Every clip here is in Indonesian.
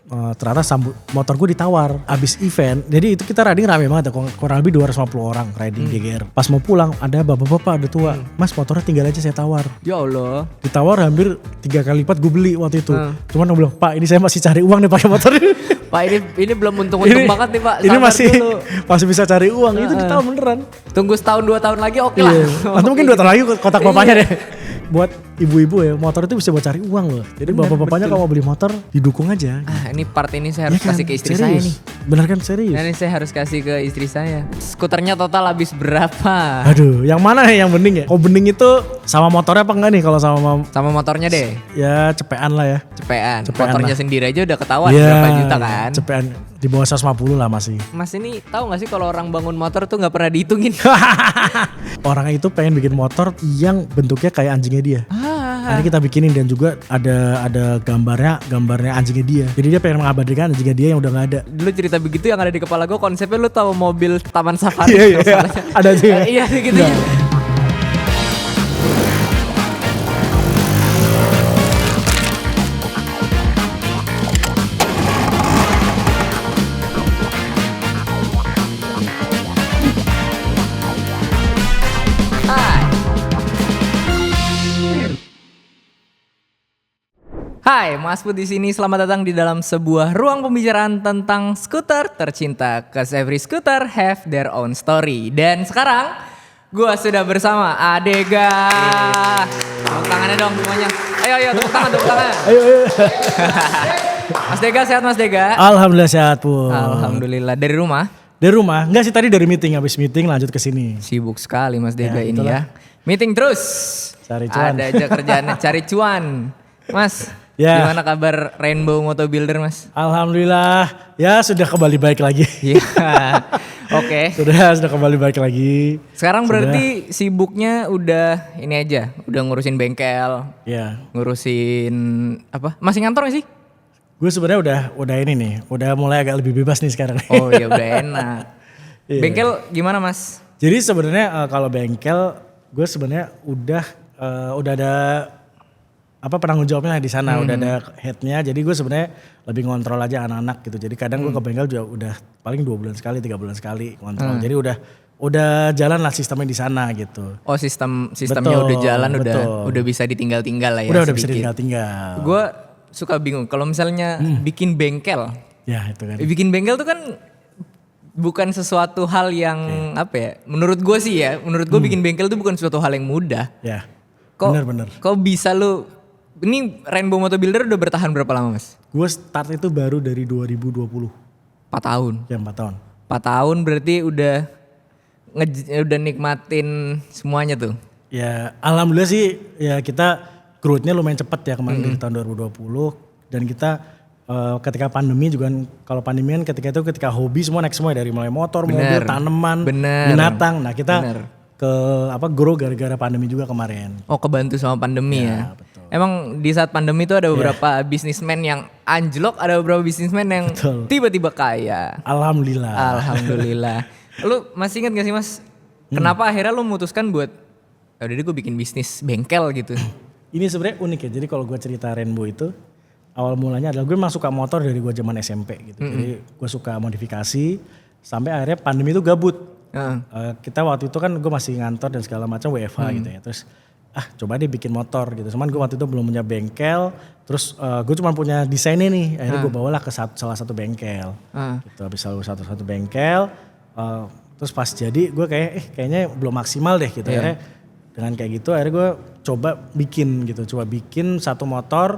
ternyata motor gue ditawar abis event. Jadi itu kita riding rame banget ya, kurang lebih 250 orang riding DGR. Pas mau pulang ada bapak-bapak ada tua, mas motornya tinggal aja saya tawar. Ya Allah. Ditawar hampir 3 kali lipat gue beli waktu itu. Cuman gue bilang, Pak ini saya masih cari uang nih pakai motor ini. Pak ini belum untung-untung banget nih Pak. Ini masih bisa cari uang. Itu ditawar beneran. Tunggu setahun 2 tahun lagi oke lah. Nanti mungkin 2 tahun lagi kotak bapaknya deh. Buat ibu-ibu ya, motor itu bisa buat cari uang loh. Jadi bapak-bapaknya kalau mau beli motor didukung aja. Ini part ini saya harus kasih ke istri serius. saya nih. Bener kan, serius? Ini saya harus kasih ke istri saya. Skuternya total habis berapa? Aduh, yang mana yang bening ya? Kalau bening itu sama motornya apa enggak nih? Kalau sama motornya deh. Ya cepean lah ya. Cepean motornya lah. Sendiri aja udah ketahuan ya, berapa juta kan? Cepean di bawah 150 lah masih. Mas ini tahu nggak sih kalau orang bangun motor tuh nggak pernah dihitungin? Orangnya itu pengen bikin motor yang bentuknya kayak anjingnya dia. Akhirnya kita bikinin dan juga ada gambarnya anjingnya dia. Jadi dia pengen mengabadikan anjingnya dia yang udah nggak ada. Dulu cerita begitu yang ada di kepala gue konsepnya lu tahu mobil taman safari. Iya. Ada juga. Iya gitu. Hai, Mas Put di sini. Selamat datang di dalam sebuah ruang pembicaraan tentang skuter tercinta. 'Cause every scooter have their own story. Dan sekarang gua sudah bersama Adega. Tepuk tangannya dong semuanya. Ayo tepuk tangan. Ayo. Mas Dega sehat Mas Dega? Alhamdulillah sehat Put. Alhamdulillah. Dari rumah? Dari rumah? Enggak sih, tadi dari meeting, habis meeting lanjut ke sini. Sibuk sekali Mas Dega ini ya. Meeting terus. Cari cuan. Ada aja kerjaannya cari cuan. Mas, gimana kabar Rainbow Moto Builder Mas? Alhamdulillah, ya sudah kembali baik lagi. Iya, oke. Sudah kembali baik lagi. Sekarang berarti sibuknya udah ini aja, udah ngurusin bengkel. Iya. Ngurusin apa? Masih ngantor gak sih? Gue sebenarnya udah ini nih, udah mulai agak lebih bebas nih sekarang. Oh ya udah enak. Bengkel gimana Mas? Jadi sebenarnya kalau bengkel, gue sebenarnya udah ada penanggung jawabnya di sana, udah ada headnya. Jadi gue sebenarnya lebih ngontrol aja anak-anak gitu. Jadi kadang gue ke bengkel juga udah paling 2 bulan sekali, 3 bulan sekali kontrol. Jadi udah jalan lah sistemnya di sana gitu. Oh sistemnya udah jalan, udah bisa ditinggal-tinggal lah ya. Udah bisa ditinggal-tinggal. Gue suka bingung kalau misalnya bikin bengkel. Ya itu kan. Bikin bengkel tuh kan bukan sesuatu hal yang apa ya? Menurut gue sih ya, bikin bengkel tuh bukan sesuatu hal yang mudah. Ya. Bener. Kok bisa lu? Ini Rainbow Moto Builder udah bertahan berapa lama Mas? Gue start itu baru dari 2020. 4 tahun? Ya 4 tahun. 4 tahun berarti udah nikmatin semuanya tuh? Ya alhamdulillah sih ya kita growth-nya lumayan cepat ya kemarin dari tahun 2020. Dan kita ketika pandemi juga, kalau pandemi kan ketika hobi semua naik semua dari mulai motor, mobil, tanaman, binatang. Nah kita grow gara-gara pandemi juga kemarin. Oh kebantu sama pandemi ya? Betul. Emang di saat pandemi itu ada beberapa bisnismen yang anjlok, ada beberapa bisnismen yang tiba-tiba kaya. Alhamdulillah. Lu masih ingat gak sih Mas, kenapa akhirnya lu memutuskan buat udah deh gue bikin bisnis bengkel gitu? Ini sebenarnya unik ya, jadi kalau gue cerita Rainbow itu awal mulanya adalah gue memang suka motor dari gue zaman SMP gitu. Jadi gue suka modifikasi sampai akhirnya pandemi itu gabut. Kita waktu itu kan gue masih ngantor dan segala macam WFH gitu ya. Terus coba deh bikin motor gitu. Cuman gue waktu itu belum punya bengkel. Terus gue cuma punya desainnya nih. Akhirnya gue bawalah ke salah satu bengkel. Gitu. Habis satu bengkel. Terus pas jadi gue kayaknya belum maksimal deh gitu. Akhirnya dengan kayak gitu akhirnya gue coba bikin satu motor.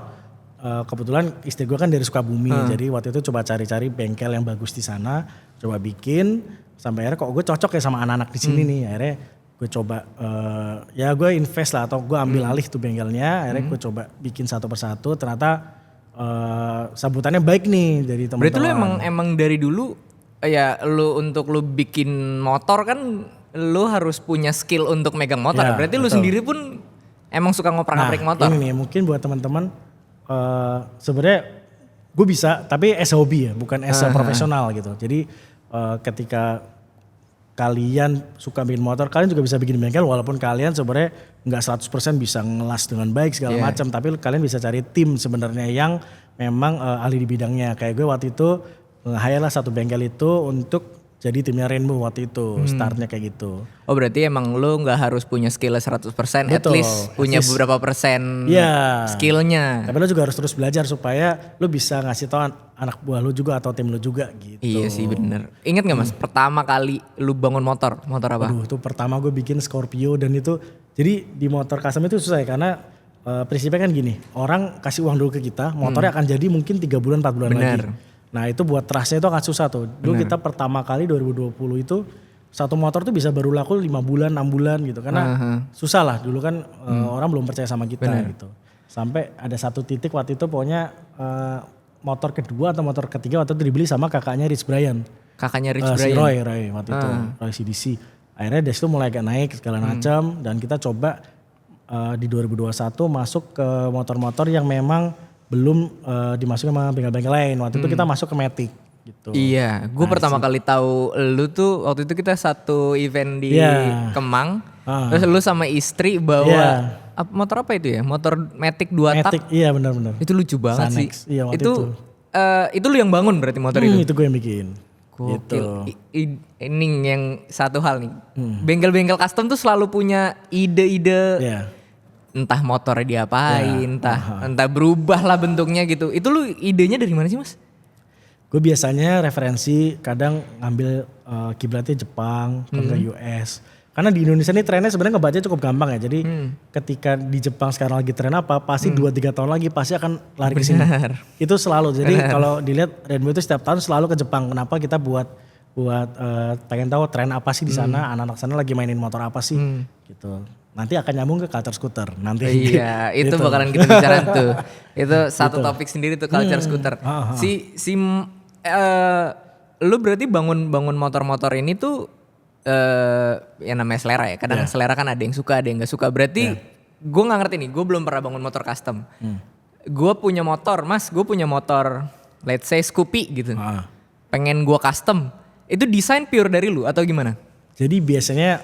Kebetulan istri gue kan dari Sukabumi. Jadi waktu itu coba cari-cari bengkel yang bagus di sana. Coba bikin. Sampai akhirnya kok gue cocok ya sama anak-anak di sini nih. Akhirnya gue coba gue invest lah atau gue ambil alih tuh bengkelnya. Akhirnya gue coba bikin satu persatu, ternyata sambutannya baik nih dari teman-teman. Berarti lu emang dari dulu ya untuk lu bikin motor kan lu harus punya skill untuk megang motor. Ya, berarti betul. Lu sendiri pun emang suka ngoprak-ngaprik motor. Ini nih mungkin buat teman-teman sebenarnya gue bisa tapi as a hobi ya, bukan as a profesional gitu. Jadi ketika kalian suka bikin motor, kalian juga bisa bikin bengkel walaupun kalian sebenarnya nggak 100% bisa ngelas dengan baik segala macam, tapi kalian bisa cari tim sebenarnya yang memang ahli di bidangnya. Kayak gue waktu itu nge-hire lah satu bengkel itu untuk jadi timnya Rainbow waktu itu, startnya kayak gitu. Oh berarti emang lu gak harus punya skillnya 100%, at least punya beberapa persen skillnya. Tapi lu juga harus terus belajar supaya lu bisa ngasih tau anak buah lu juga atau tim lu juga gitu. Iya sih bener. Ingat gak mas, pertama kali lu bangun motor apa? Aduh itu pertama gue bikin Scorpio dan itu, jadi di motor custom itu susah ya karena prinsipnya kan gini, orang kasih uang dulu ke kita, motornya akan jadi mungkin 3 bulan 4 bulan lagi. Nah itu buat trustnya itu akan susah tuh. Dulu kita pertama kali 2020 itu satu motor tuh bisa baru laku 5 bulan 6 bulan gitu. Karena susah lah dulu kan orang belum percaya sama kita gitu. Sampai ada satu titik waktu itu pokoknya motor kedua atau motor ketiga waktu itu dibeli sama kakaknya Rich Brian. Kakaknya Rich Si Brian? Roy waktu itu, Roy CDC. Akhirnya dari situ mulai agak naik segala macam dan kita coba di 2021 masuk ke motor-motor yang memang belum dimasukin sama bengkel-bengkel lain. Waktu itu kita masuk ke Matic gitu. Iya, gue pertama kali tahu lu tuh waktu itu kita satu event di Kemang. Terus lu sama istri bawa motor apa itu ya? Motor Matic 2 tak. Matic, iya benar-benar. Itu lucu banget Sanex, sih. Iya, waktu itu. Itu lu yang bangun berarti motor itu? Itu gue yang bikin. Gokil. Gitu. Ini yang satu hal nih. Bengkel-bengkel custom tuh selalu punya ide-ide. Entah motornya diapain, entah berubah lah bentuknya gitu. Itu lu idenya dari mana sih mas? Gue biasanya referensi kadang ngambil kiblatnya Jepang, ke US. Karena di Indonesia ini trennya sebenarnya ngebaca cukup gampang ya. Jadi ketika di Jepang sekarang lagi tren apa, pasti 2-3 tahun lagi pasti akan lari ke sini. Itu selalu. Jadi kalau dilihat Rainbow itu setiap tahun selalu ke Jepang. Kenapa kita buat pengen tahu tren apa sih di sana, anak-anak sana lagi mainin motor apa sih gitu. Nanti akan nyambung ke culture scooter nanti. Iya, itu gitu. Bakalan kita bicara tuh. Itu satu topik sendiri tuh culture scooter. Lu berarti bangun motor-motor ini tuh ya namanya selera ya. Kadang selera kan ada yang suka, ada yang gak suka. Berarti gue gak ngerti nih, gue belum pernah bangun motor custom. Gue punya motor, mas, gue punya motor let's say Scoopy gitu. Pengen gue custom. Itu desain pure dari lu atau gimana? Jadi biasanya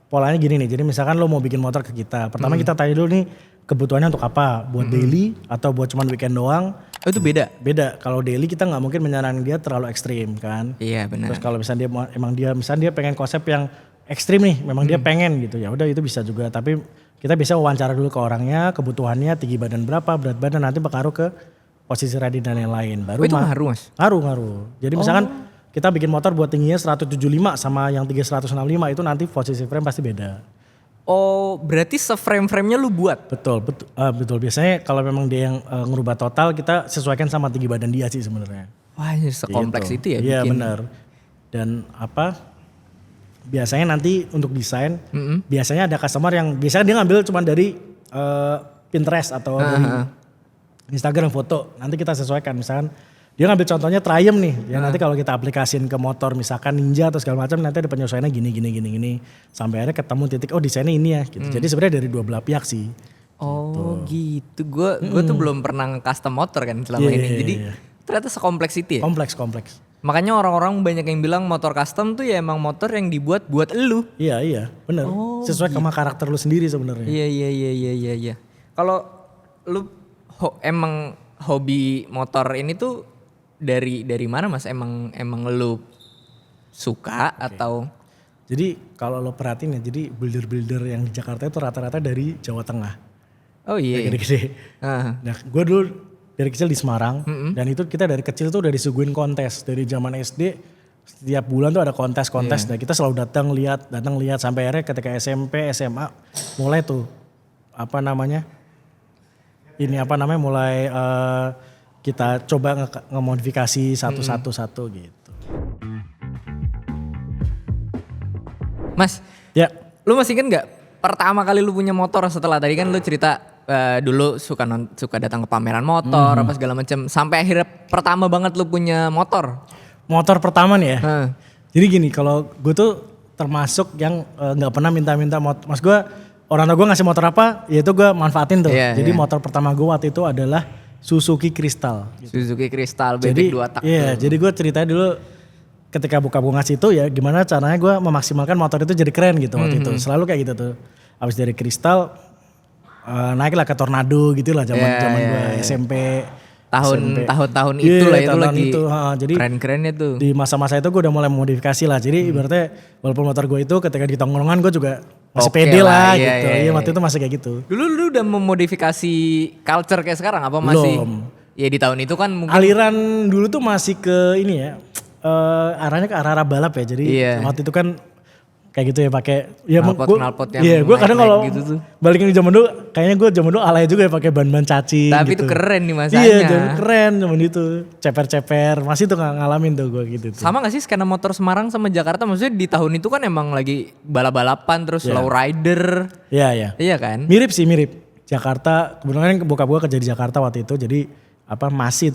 polanya gini nih, jadi misalkan lo mau bikin motor ke kita. Pertama kita tanya dulu nih kebutuhannya untuk apa, buat daily atau buat cuman weekend doang. Oh itu beda? Beda, kalau daily kita gak mungkin menyarankan dia terlalu ekstrim kan. Iya benar. Terus kalau misalnya dia pengen konsep yang ekstrim nih, memang dia pengen gitu, ya udah itu bisa juga. Tapi kita bisa wawancara dulu ke orangnya, kebutuhannya, tinggi badan berapa, berat badan, nanti berpengaruh ke posisi riding dan lain-lain. Baru itu ngaruh mas? Ngaruh. Jadi misalkan kita bikin motor buat tingginya 175 sama yang tinggi 165 itu nanti posisi frame pasti beda. Oh berarti se-frame-framenya lu buat? Betul. Biasanya kalau memang dia yang ngerubah total kita sesuaikan sama tinggi badan dia sih sebenarnya. Wah ini sekompleks gitu. itu ya? Iya benar. Dan biasanya nanti untuk desain, biasanya ada customer yang biasanya dia ngambil cuma dari Pinterest atau dari Instagram foto. Nanti kita sesuaikan misalkan. Dia ngambil contohnya Triumph nih, ya nanti kalau kita aplikasiin ke motor misalkan Ninja atau segala macam nanti ada penyesuaiannya gini. Sampai akhirnya ketemu titik, oh desainnya ini ya gitu. Jadi sebenarnya dari dua belah pihak sih. Oh gitu, gue tuh belum pernah custom motor kan selama ini. Jadi ternyata sekompleks itu ya? Kompleks. Makanya orang-orang banyak yang bilang motor custom tuh ya emang motor yang dibuat buat elu. Iya benar. Sesuai sama karakter lu sendiri sebenarnya. Iya. Kalau lu emang hobi motor ini tuh dari mana mas? Emang lu suka atau? Jadi kalau lo perhatiin ya, jadi builder yang di Jakarta itu rata-rata dari Jawa Tengah. Oh iya. Gede-gede. Nah gue dulu dari kecil di Semarang dan itu kita dari kecil tuh udah disuguhin kontes dari zaman SD. Setiap bulan tuh ada kontes. Dan kita selalu datang lihat sampai akhirnya ketika SMP, SMA mulai tuh mulai kita coba ngemodifikasi satu gitu. Mas, lu masih inget gak pertama kali lu punya motor setelah tadi kan lu cerita dulu suka datang ke pameran motor apa segala macam sampai akhirnya pertama banget lu punya motor? Motor pertama nih ya. Jadi gini, kalau gue tuh termasuk yang nggak pernah minta motor. Mas gue orang tua gue ngasih motor apa, ya itu gue manfaatin tuh. Jadi motor pertama gue waktu itu adalah Suzuki Crystal. Suzuki Crystal bebek 2 tak. Iya, jadi gue ceritanya dulu ketika bokap gue ngasih itu ya gimana caranya gue memaksimalkan motor itu jadi keren gitu waktu itu. Selalu kayak gitu tuh. Abis dari Kristal naiklah ke Tornado gitu lah zaman gue SMP. Tahun-tahun itulah itu lagi itu. Jadi keren-kerennya tuh. Di masa-masa itu gue udah mulai modifikasi lah. Jadi ibaratnya walaupun motor gue itu ketika di tongkrongan gue juga masih pede lah gitu. Iya waktu itu masih kayak gitu. Dulu lu udah memodifikasi culture kayak sekarang apa masih? Belum. Ya di tahun itu kan mungkin. Aliran dulu tuh masih ke ini ya. Arahnya ke arah balap ya. Jadi waktu itu kan kayak gitu ya pakai ya knalpot yang iya gue kadang kalau gitu balikin di zaman dulu kayaknya gue zaman dulu alay juga ya pakai ban-ban cacing tapi gitu. Itu keren nih masanya. Iya keren zaman itu ceper-ceper masih tuh ngalamin tuh gue gitu tuh. Sama gak sih skena motor Semarang sama Jakarta maksudnya di tahun itu kan emang lagi balap-balapan terus low rider. Iya kan? Mirip Jakarta kebetulan bokap gue kerja di Jakarta waktu itu jadi masih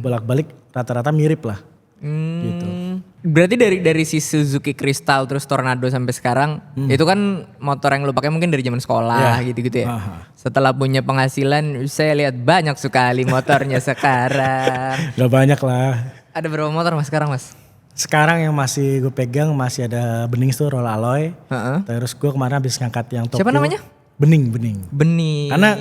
bolak-balik rata-rata mirip lah. Gitu. Berarti dari si Suzuki Crystal terus Tornado sampai sekarang itu kan motor yang lu pakai mungkin dari zaman sekolah gitu-gitu ya. Setelah punya penghasilan saya lihat banyak sekali motornya sekarang. Gak banyak lah. Ada berapa motor mas sekarang mas? Sekarang yang masih gue pegang masih ada Bening tuh roll alloy. Terus gue kemarin habis ngangkat yang Tokyo. Siapa namanya? Bening. Karena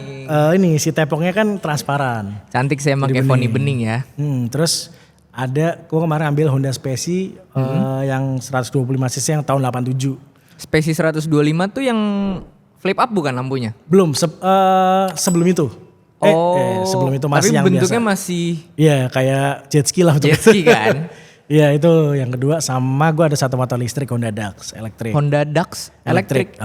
ini si tepoknya kan transparan. Cantik saya pakai Foni Bening ya. Terus ada, gue kemarin ambil Honda Speci yang 125 cc yang tahun 87. Speci 125 tuh yang flip up bukan lampunya? Belum, sebelum itu. Sebelum itu masih yang biasa. Tapi bentuknya masih... Iya kayak jet ski lah. Jet ski kan? Iya itu yang kedua sama gue ada satu motor listrik Honda Dax elektrik. Honda Dax elektrik?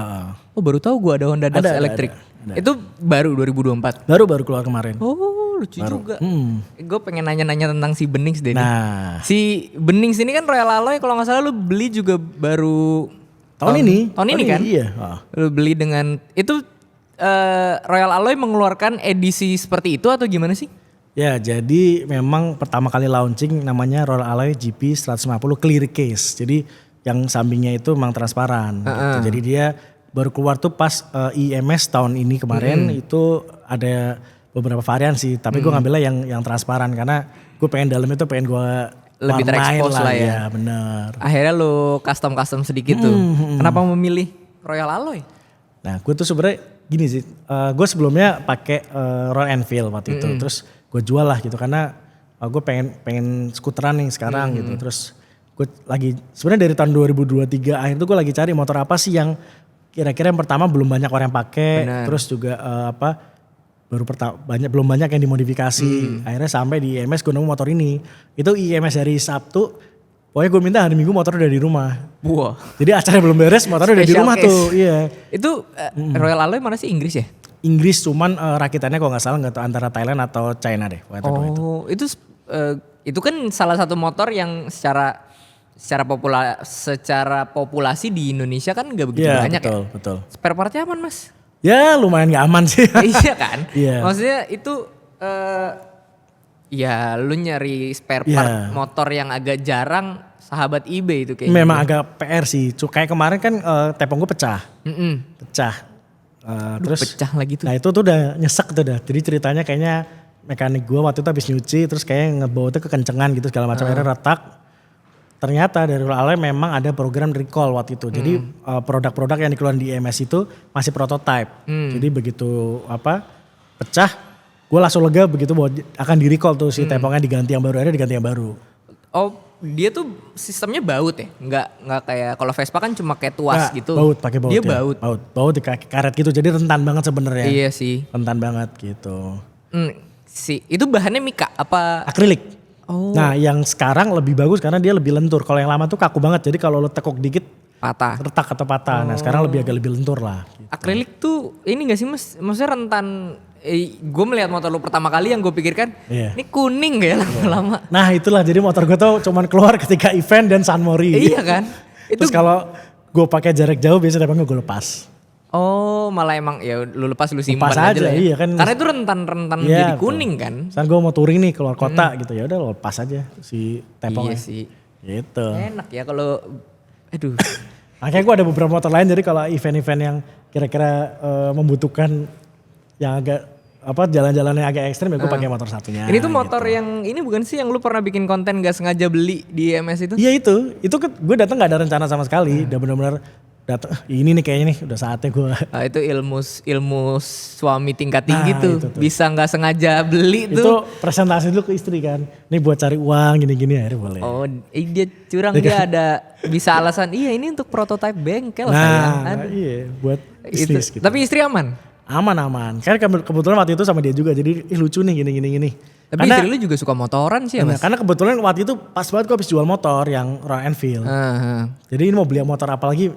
Oh baru tahu gue ada Honda Dax elektrik. Ada. Itu baru 2024? Baru keluar kemarin. Oh lucu juga. Gue pengen nanya-nanya tentang si Benings deh. Nah. Si Benings ini kan Royal Alloy kalau gak salah lu beli juga baru tahun ini kan? Iya. Lu beli dengan itu Royal Alloy mengeluarkan edisi seperti itu atau gimana sih? Ya jadi memang pertama kali launching namanya Royal Alloy GP 150 clear case. Jadi yang sampingnya itu memang transparan. Gitu. Jadi dia baru keluar tuh pas IMS tahun ini kemarin itu ada beberapa varian sih, tapi gue ngambilnya yang transparan karena gue pengen dalamnya tuh pengen gue lebih terekspos lah ya. Bener. Akhirnya lu custom sedikit tuh. Kenapa memilih Royal Alloy? Nah gue tuh sebenarnya gini sih, gue sebelumnya pakai Royal Enfield waktu itu, terus gue jual lah gitu karena gue pengen skuteran nih sekarang gitu, terus gue lagi sebenarnya dari tahun 2023 akhir tuh gue lagi cari motor apa sih yang kira-kira yang pertama belum banyak orang pakai, terus juga belum banyak yang dimodifikasi. Akhirnya sampai di IMS gue nemu motor ini. Itu IMS hari Sabtu. Pokoknya gue minta hari Minggu motor udah di rumah. Wah. Jadi acara belum beres motor udah di rumah case. Tuh. Iya. Itu Royal Alloy mana sih, Inggris ya? Inggris cuman rakitannya kalau gak salah gak tahu antara Thailand atau China deh. Itu kan salah satu motor yang secara populasi di Indonesia kan gak begitu banyak ya. Betul. Spare partnya aman mas? Ya lumayan gak aman sih. Iya kan? Iya. Maksudnya itu ya lu nyari spare part motor yang agak jarang sahabat eBay itu kayaknya. Memang agak PR sih. Kayak kemarin kan tepung gue pecah. Pecah. Terus pecah lagi tuh. Nah itu tuh udah nyesek tuh dah. Jadi ceritanya kayaknya mekanik gue waktu itu habis nyuci terus kayak ngebawa tuh kekencengan gitu segala macam. Akhirnya retak. Ternyata dari Royal Alloy memang ada program recall waktu itu. Jadi produk-produk yang dikeluarkan di EMS itu masih prototype. Jadi begitu pecah, gue langsung lega begitu bahwa akan di recall tuh si tepongnya diganti yang baru, ada diganti yang baru. Oh dia tuh sistemnya baut ya? Nggak kayak kalau Vespa kan cuma kayak tuas gitu. Baut, pakai baut. Dia ya. Baut di kaki karet gitu. Jadi rentan banget sebenarnya. Iya sih. Rentan banget gitu. Itu bahannya mika apa? Akrilik. Oh. Nah yang sekarang lebih bagus karena dia lebih lentur. Kalau yang lama tuh kaku banget. Jadi kalau lo tekuk dikit patah. Retak atau patah. Nah sekarang agak lebih lentur lah. Gitu. Akrilik tuh ini gak sih mas? Maksudnya rentan. Gue melihat motor lo pertama kali yang gue pikirkan. Ini kuning gak ya lama-lama. Nah itulah jadi motor gue tuh cuman keluar ketika event dan San Mori. Iya kan. Terus kalau gue pakai jarak jauh biasanya tepungnya gue lepas. Oh malah emang ya lu lepas lu simpan aja lah ya. Iya kan. Karena itu rentan jadi kuning kan. Misalnya gue mau touring nih keluar kota gitu ya udah lo lepas aja si tepongnya. Iya sih. Gitu. Enak ya kalau aduh. Makanya gue ada beberapa motor lain jadi kalau event-event yang kira-kira membutuhkan yang agak jalan-jalan yang agak ekstrim ya gue pakai motor satunya. Ini tuh motor gitu. yang ini bukan sih yang lu pernah bikin konten gak sengaja beli di IMS itu? Iya itu gue datang nggak ada rencana sama sekali, udah benar-benar datang. Ini nih kayaknya nih udah saatnya gue. Itu ilmu suami tingkat tinggi tuh, bisa nggak sengaja beli tuh. Itu presentasi dulu ke istri kan, nih buat cari uang gini-gini akhirnya boleh. Oh dia curang dia ada bisa alasan iya ini untuk prototipe bengkel sayang. Iya buat bisnis gitu. Tapi istri aman? Aman. Karena kebetulan waktu itu sama dia juga jadi lucu nih gini. Tapi istri lu juga suka motoran sih ya Mas? Karena kebetulan waktu itu pas banget gue habis jual motor yang Royal Enfield. Jadi ini mau beli motor apa lagi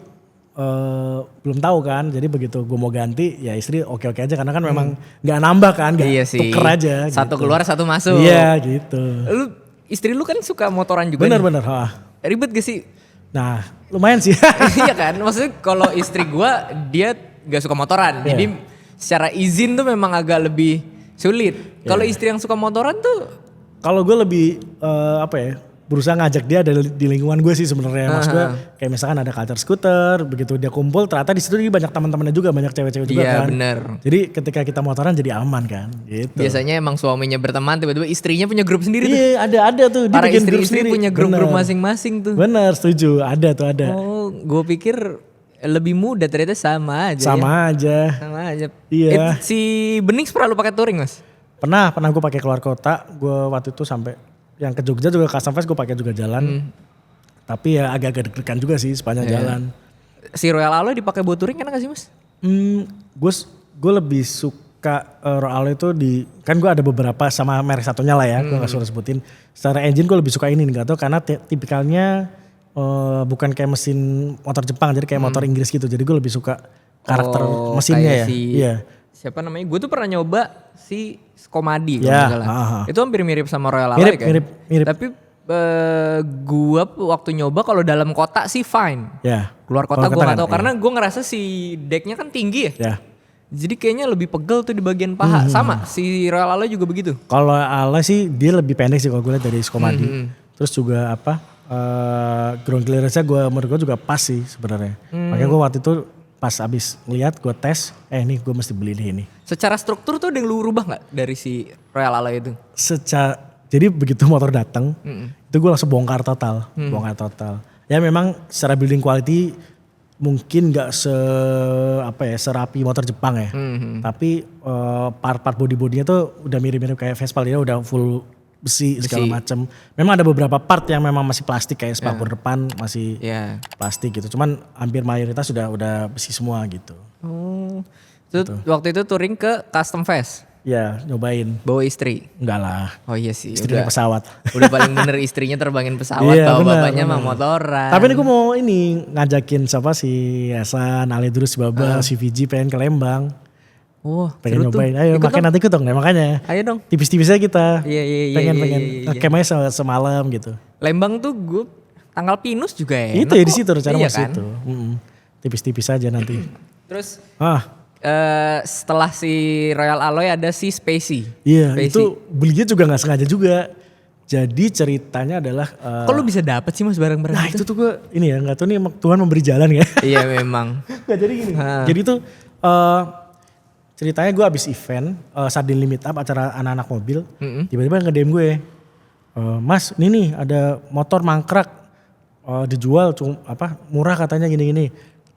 belum tahu kan. Jadi begitu gue mau ganti ya istri oke aja karena kan memang gak nambah kan. Gak iya sih. tuker aja. Satu gitu. keluar satu masuk. Iya gitu. Istri lu kan suka motoran juga. Bener. Ribet gak sih? Nah lumayan sih. Iya kan maksudnya kalau istri gue dia gak suka motoran. Jadi secara izin tuh memang agak lebih sulit. Kalau istri yang suka motoran tuh, kalau gue lebih berusaha ngajak dia di lingkungan gue sih sebenarnya. Mas gue kayak misalkan ada culture scooter, begitu dia kumpul ternyata di situ banyak teman-temannya juga, banyak cewek-cewek juga kan. Iya bener. Jadi ketika kita motoran jadi aman kan. Gitu. Biasanya emang suaminya berteman tiba-tiba istrinya punya grup sendiri tuh. Iya ada tuh. Dia Para bikin istri punya grup-grup masing-masing tuh. Bener setuju ada. Oh gue pikir lebih mudah ternyata sama aja. Sama aja. Iya. Si Bening pernah lu pakai touring Mas? Pernah gue pakai keluar kota. Gue waktu itu sampai yang ke Jogja juga custom fest gue pakai juga jalan. Tapi ya agak deg-degan juga sih sepanjang jalan. Si Royal Alloy dipakai buat touring enak gak sih Mas? Gue lebih suka Royal Alloy itu kan gue ada beberapa sama merek satunya lah ya. Gue gak suruh sebutin. Secara engine gue lebih suka ini gak tau karena tipikalnya bukan kayak mesin motor Jepang. Jadi kayak motor Inggris gitu. Jadi gue lebih suka karakter mesinnya ya. Iya. Siapa namanya? Gue tuh pernah nyoba si Skomadi kalau nggak salah. Itu hampir mirip sama Royal Alloy kan? Mirip. Tapi gue waktu nyoba kalau dalam kota sih fine. Ya. Keluar kota gue gak tahu karena gue ngerasa si decknya kan tinggi ya. Jadi kayaknya lebih pegel tuh di bagian paha. Sama si Royal Alloy juga begitu. Kalau Alloy sih dia lebih pendek sih kalau gue lihat dari Skomadi. Terus juga ground clearance-nya menurut gue juga pas sih sebenarnya. Makanya gue waktu itu pas abis ngeliat gue tes, nih gue mesti beli ini. Secara struktur tuh ada yang lu rubah gak dari si Royal Alloy itu? Jadi begitu motor datang, itu gue langsung bongkar total. Ya memang secara building quality mungkin gak serapi motor Jepang ya. Tapi part-part body-bodinya tuh udah mirip-mirip kayak Vespa, dia udah full besi segala macam. Memang ada beberapa part yang memang masih plastik kayak spakbor depan masih plastik gitu. Cuman hampir mayoritas udah besi semua gitu. Waktu itu touring ke Custom Fest. Ya nyobain. Bawa istri? Enggak lah. Oh iya sih. Istri naik pesawat. Udah paling bener istrinya terbangin pesawat. Bawa bapaknya mah motoran. Tapi ini gue mau ngajakin siapa si Hasan, Ali Drus, Baba, si Viji pengen ke Lembang. Pengen nyobain. Ayo makanya nanti ikut dong makanya. Ayo dong. Tipis-tipisnya kita. Iya. Pengen kemanya semalam gitu. Lembang tuh gue tanggal pinus juga ya. Itu ya di situ rencana kan? situ. Tipis-tipis aja nanti. Terus setelah si Royal Alloy ada si Spacey. Iya itu belinya juga gak sengaja juga. Jadi ceritanya adalah. Kok lu bisa dapet sih Mas barang-barang Nah itu tuh gue gak tahu nih Tuhan memberi jalan ya. Iya memang. Gak jadi gini. Jadi tuh ceritanya gue abis event Sardin Limit Up acara anak-anak mobil. Tiba-tiba nge-DM gue. Mas ini nih ada motor mangkrak dijual murah katanya gini-gini.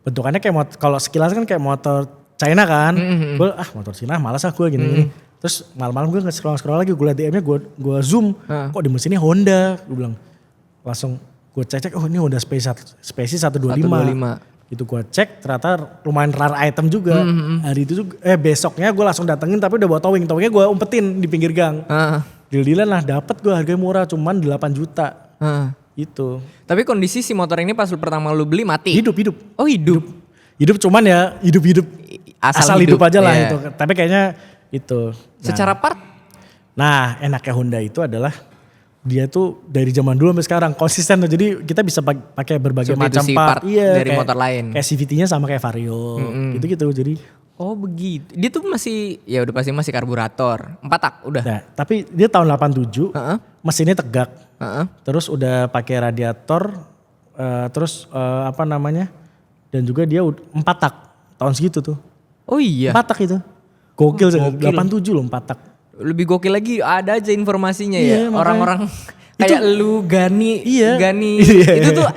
Bentukannya kayak kalau sekilas kan kayak motor China kan. Gue motor China malas gue gini-gini. Terus malam-malam gue nge-scroll lagi gue liat DM-nya gue zoom. Kok di mesinnya Honda. Gue bilang langsung gue cek ini Honda Spacey 125. Itu gue cek ternyata lumayan rare item juga. Hari itu juga, besoknya gue langsung datengin tapi udah bawa towing. Towingnya gue umpetin di pinggir gang. Deal-dealan lah dapet gue harganya murah cuman 8 juta. Itu. Tapi kondisi si motor ini pas pertama lu beli mati? Hidup. Oh hidup? Hidup cuman ya hidup. Asal hidup aja lah itu. Tapi kayaknya itu. Secara part? Nah enaknya Honda itu adalah dia tuh dari zaman dulu sampai sekarang konsisten tuh. Jadi kita bisa pakai berbagai macam part dari motor lain. Kayak CVT-nya sama kayak Vario. Gitu-gitu jadi. Oh begitu. Dia tuh masih ya udah pasti masih karburator. 4 tak udah. Nah, tapi dia tahun 87. Mesinnya tegak. Terus udah pakai radiator dan juga dia 4 tak tahun segitu tuh. Oh iya. 4 tak itu. Gokil sih, 87 loh 4 tak. Lebih gokil lagi ada aja informasinya ya. Orang-orang kayak lu Gani. Itu tuh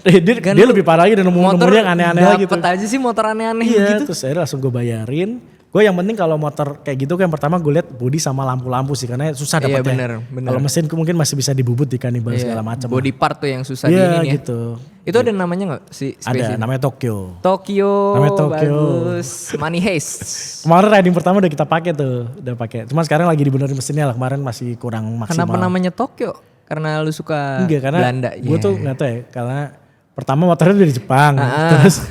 dia lebih parah lagi dan nomor-nomornya yang aneh-aneh gitu. Dapet aja sih motor aneh-aneh gitu. Terus akhirnya langsung gue bayarin. Gue yang penting kalau motor kayak gitu yang pertama gue lihat body sama lampu-lampu sih karena susah dapetnya. Bener. Kalau mesin mungkin masih bisa dibubut di kanibal segala macam. Body part tuh yang susah diinin ya. Gitu. Itu ada namanya nggak si Ada, namanya Tokyo. Namanya Tokyo. Bagus. Money Heist. Kemarin riding pertama udah kita pakai tuh, udah pakai. Cuma sekarang lagi dibenerin mesinnya lah, kemarin masih kurang maksimal. Kenapa namanya Tokyo? Karena lu suka Belanda. Gue tuh nggak tahu ya, karena pertama motornya dari Jepang, terus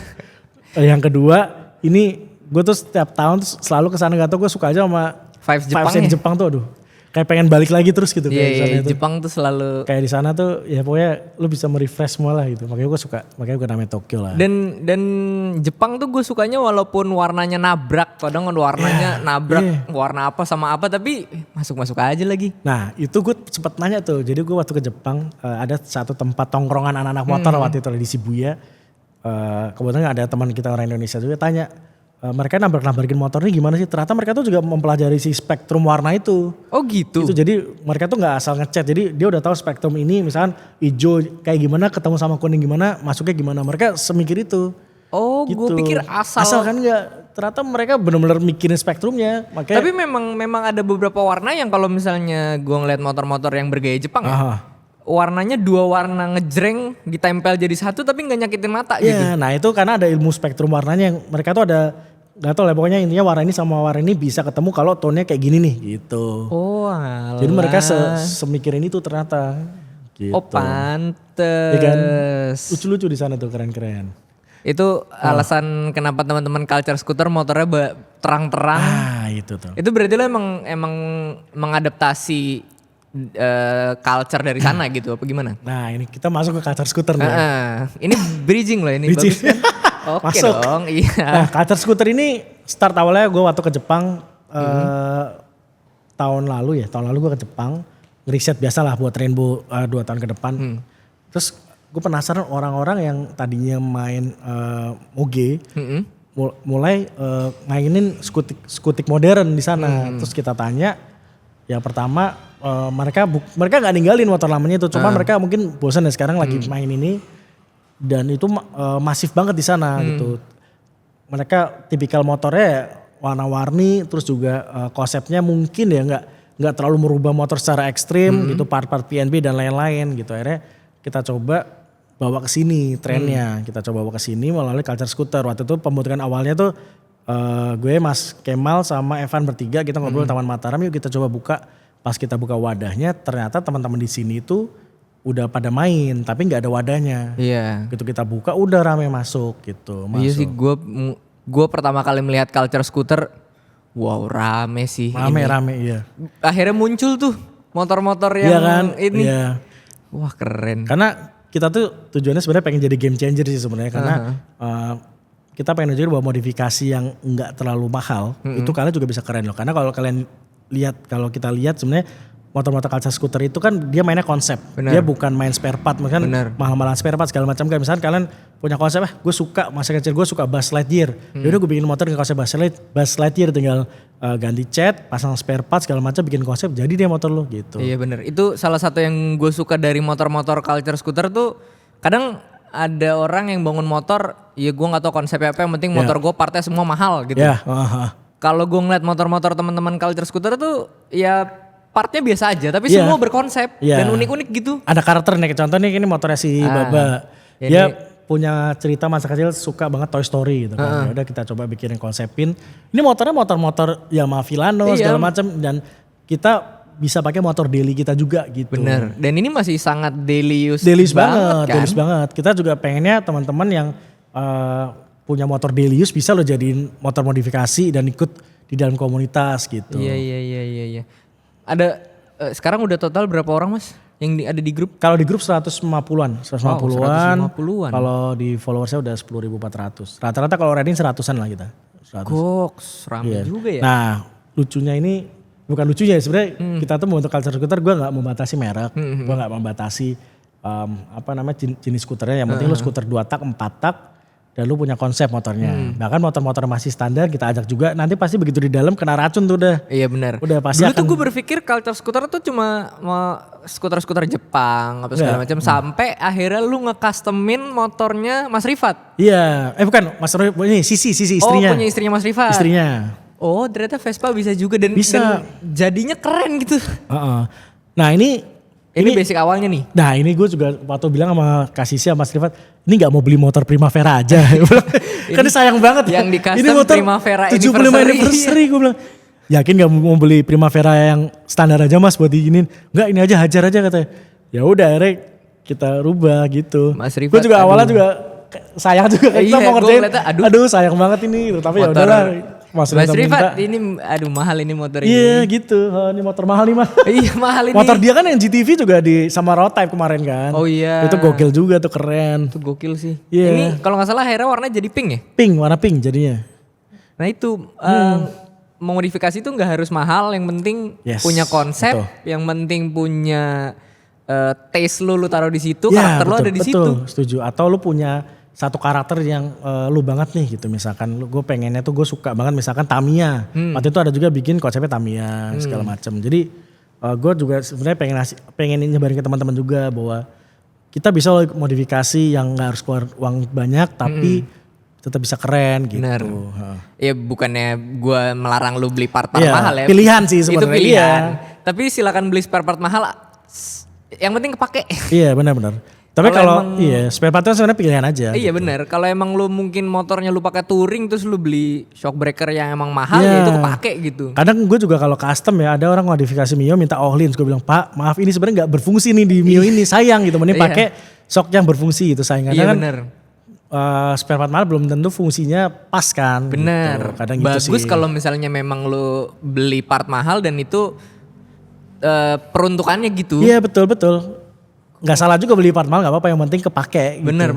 yang kedua ini gue tuh setiap tahun tuh selalu kesana gak tau gue suka aja sama Vibes Jepang tuh aduh. Kayak pengen balik lagi terus gitu. Iya, Jepang tuh selalu. Kayak di sana tuh ya pokoknya lu bisa merefresh semua lah gitu. Makanya gue namanya Tokyo lah. Dan Jepang tuh gue sukanya walaupun warnanya nabrak. Kadang warnanya nabrak warna apa sama apa tapi masuk-masuk aja lagi. Nah itu gue sempet nanya tuh. Jadi gue waktu ke Jepang ada satu tempat tongkrongan anak-anak motor waktu itu di Shibuya. Kebetulan ada teman kita orang Indonesia juga tanya. Mereka nabrak-nabrakin motor ini gimana sih? Ternyata mereka tuh juga mempelajari si spektrum warna itu. Oh gitu? Itu jadi mereka tuh gak asal ngecat. Jadi dia udah tahu spektrum ini misalkan hijau kayak gimana ketemu sama kuning gimana masuknya gimana. Mereka semikir itu. Oh gitu. Gue pikir asal. Asal kan gak. Ternyata mereka benar-benar mikirin spektrumnya. Makanya, tapi memang ada beberapa warna yang kalau misalnya gue ngeliat motor-motor yang bergaya Jepang ya. Warnanya 2 warna ngejreng ditempel jadi satu tapi gak nyakitin mata gitu. Iya, nah itu karena ada ilmu spektrum warnanya yang mereka tuh ada, gak tau lah pokoknya intinya warna ini sama warna ini bisa ketemu kalau tone-nya kayak gini nih gitu. Oh alah. Jadi mereka semikirin itu ternyata. Gitu. Oh pantes. Ya kan? Lucu-lucu di sana tuh keren-keren. Itu alasan kenapa teman-teman culture scooter motornya terang-terang. Itu tuh. Itu berarti lo emang mengadaptasi culture dari sana gitu apa gimana? Nah ini kita masuk ke culture scooter nih. Ini bridging loh ini. Bagus kan? Oke dong, iya. Nah culture scooter ini start awalnya gue waktu ke Jepang tahun lalu gue ke Jepang. Ngeriset biasa lah buat Rainbow 2 tahun ke depan. Terus gue penasaran orang-orang yang tadinya main moge mulai mainin skutik modern di sana. Terus kita tanya, yang pertama mereka gak ninggalin motor lamanya itu, cuma mereka mungkin bosan ya sekarang lagi main ini dan itu masif banget di sana gitu. Mereka tipikal motornya warna-warni, terus juga konsepnya mungkin ya nggak terlalu merubah motor secara ekstrim gitu, part-part PNB dan lain-lain gitu. Akhirnya kita coba bawa ke sini trennya, kita coba bawa ke sini melalui culture scooter. Waktu itu pembentukan awalnya tuh gue, Mas Kemal sama Evan bertiga kita ngobrol di Taman Mataram, yuk kita coba buka. Pas kita buka wadahnya ternyata teman-teman di sini itu udah pada main tapi nggak ada wadahnya. Iya. Gitu kita buka udah rame masuk gitu. Iya sih, gue pertama kali melihat culture scooter, wow rame sih. Rame iya. Akhirnya muncul tuh motor-motor yang ini. Iya. Wah keren. Karena kita tuh tujuannya sebenarnya pengen jadi game changer sih sebenarnya karena kita pengen nunjukin bahwa modifikasi yang nggak terlalu mahal itu kalian juga bisa keren loh. Karena kalau kita lihat sebenarnya motor-motor culture scooter itu kan dia mainnya konsep. Dia bukan main spare part. Misalkan mahal-mahalan spare part segala macam kan. Misalkan kalian punya konsep, gue suka masa kecil gue suka Buzz Lightyear. Yaudah gue bikin motor dengan konsep Buzz Lightyear, tinggal ganti cat, pasang spare part segala macam, bikin konsep jadi dia motor lo gitu. Iya bener, itu salah satu yang gue suka dari motor-motor culture scooter tuh kadang ada orang yang bangun motor, ya gue gak tahu konsepnya apa, yang penting motor gue partnya semua mahal gitu. Kalau gue ngeliat motor-motor teman-teman culture scooter tuh ya partnya biasa aja tapi semua berkonsep dan unik-unik gitu. Ada karakternya, contoh nih ini motornya si Baba. Dia punya cerita masa kecil suka banget Toy Story gitu kan. Ya udah kita coba bikinin konsepin. Ini motornya motor-motor Yamaha Filano segala macam dan kita bisa pakai motor daily kita juga gitu. Bener. Dan ini masih sangat daily use banget kan? Daily banget. Kita juga pengennya teman-teman yang punya motor daily use bisa lo jadiin motor modifikasi dan ikut di dalam komunitas gitu. Iya. Ada sekarang udah total berapa orang Mas yang ada di grup? Kalau di grup 150-an. 150-an. Kalau di followersnya udah 10.400. Rata-rata kalau riding 100-an lah kita. 100. Goks, rame juga ya. Nah lucunya ini, bukan lucunya ya sebenarnya kita tuh untuk culture scooter gue gak membatasi merek. Gue gak membatasi jenis skuternya. Yang penting lo skuter 2 tak, 4 tak. dan lu punya konsep motornya. Bahkan motor-motor masih standar kita ajak juga, nanti pasti begitu di dalam kena racun tuh udah. Iya benar. Udah pasti dulu akan. tuh gue berpikir culture scooter tuh cuma skuter-skuter Jepang apa segala macam sampai akhirnya lu nge-customin motornya Mas Rifat. Iya, bukan Mas Rifat, ini Sisi istrinya. Oh punya istrinya Mas Rifat. Istrinya. Oh ternyata Vespa bisa juga dan jadinya keren gitu. Nah ini basic awalnya nih. Nah ini gue juga waktu bilang sama Kasisi sama Mas Rifat, ini gak mau beli motor Primavera aja. Kan sayang banget. Yang di custom ini motor Primavera 75 anniversary. Gue bilang, yakin gak mau beli Primavera yang standar aja Mas buat diinin? Enggak, ini aja hajar aja katanya. Ya udah akhirnya kita rubah gitu. Mas Rifat, gue juga awalnya juga sayang juga kita mau ngerjain. Aduh sayang banget ini. Tapi ya udahlah. Mas Rifat ini mahal ini motor ini. Iya gitu, ini motor mahal nih Mas. Iya mahal ini. Motor dia kan yang GTV juga sama Road Type kemarin kan. Oh iya. Itu gokil juga tuh, keren. Itu gokil sih. Yeah. Ini kalau gak salah akhirnya warnanya jadi pink ya? Warna pink jadinya. Nah itu memodifikasi itu gak harus mahal, yang penting punya konsep, yang penting punya taste lu taruh di situ, karakter lu ada di situ. Betul, setuju. Atau lu punya satu karakter yang lu banget nih gitu, misalkan gue pengennya tuh gue suka banget misalkan Tamiya. Waktu itu ada juga bikin konsepnya Tamiya segala macam. Jadi gue juga sebenarnya pengen nyebarin ke teman-teman juga bahwa kita bisa modifikasi yang nggak harus keluar uang banyak tapi tetap bisa keren gitu. Bener. Ya bukannya gue melarang lu beli part-part mahal ya. Pilihan sih sebenarnya. Itu pilihan. Tapi silakan beli spare part mahal. Yang penting kepake. Iya benar-benar. Tapi kalau spare part itu sebenarnya pilihan aja. Iya gitu. Benar. Kalau emang lu mungkin motornya lu pakai touring terus lu beli shock breaker yang emang mahal ya itu kepake gitu. Kadang gue juga kalau custom ya ada orang modifikasi Mio minta all-in. Gue bilang Pak maaf ini sebenarnya nggak berfungsi nih di Mio ini, sayang gitu. Mending pakai shock yang berfungsi gitu sayang. Karena kan bener. Spare part mahal belum tentu fungsinya pas kan. Bener. Gitu. Kadang bagus gitu sih. Kalau misalnya memang lu beli part mahal dan itu peruntukannya gitu. Iya betul. Gak salah juga beli part mahal, gak apa-apa, yang penting kepake gitu. Bener.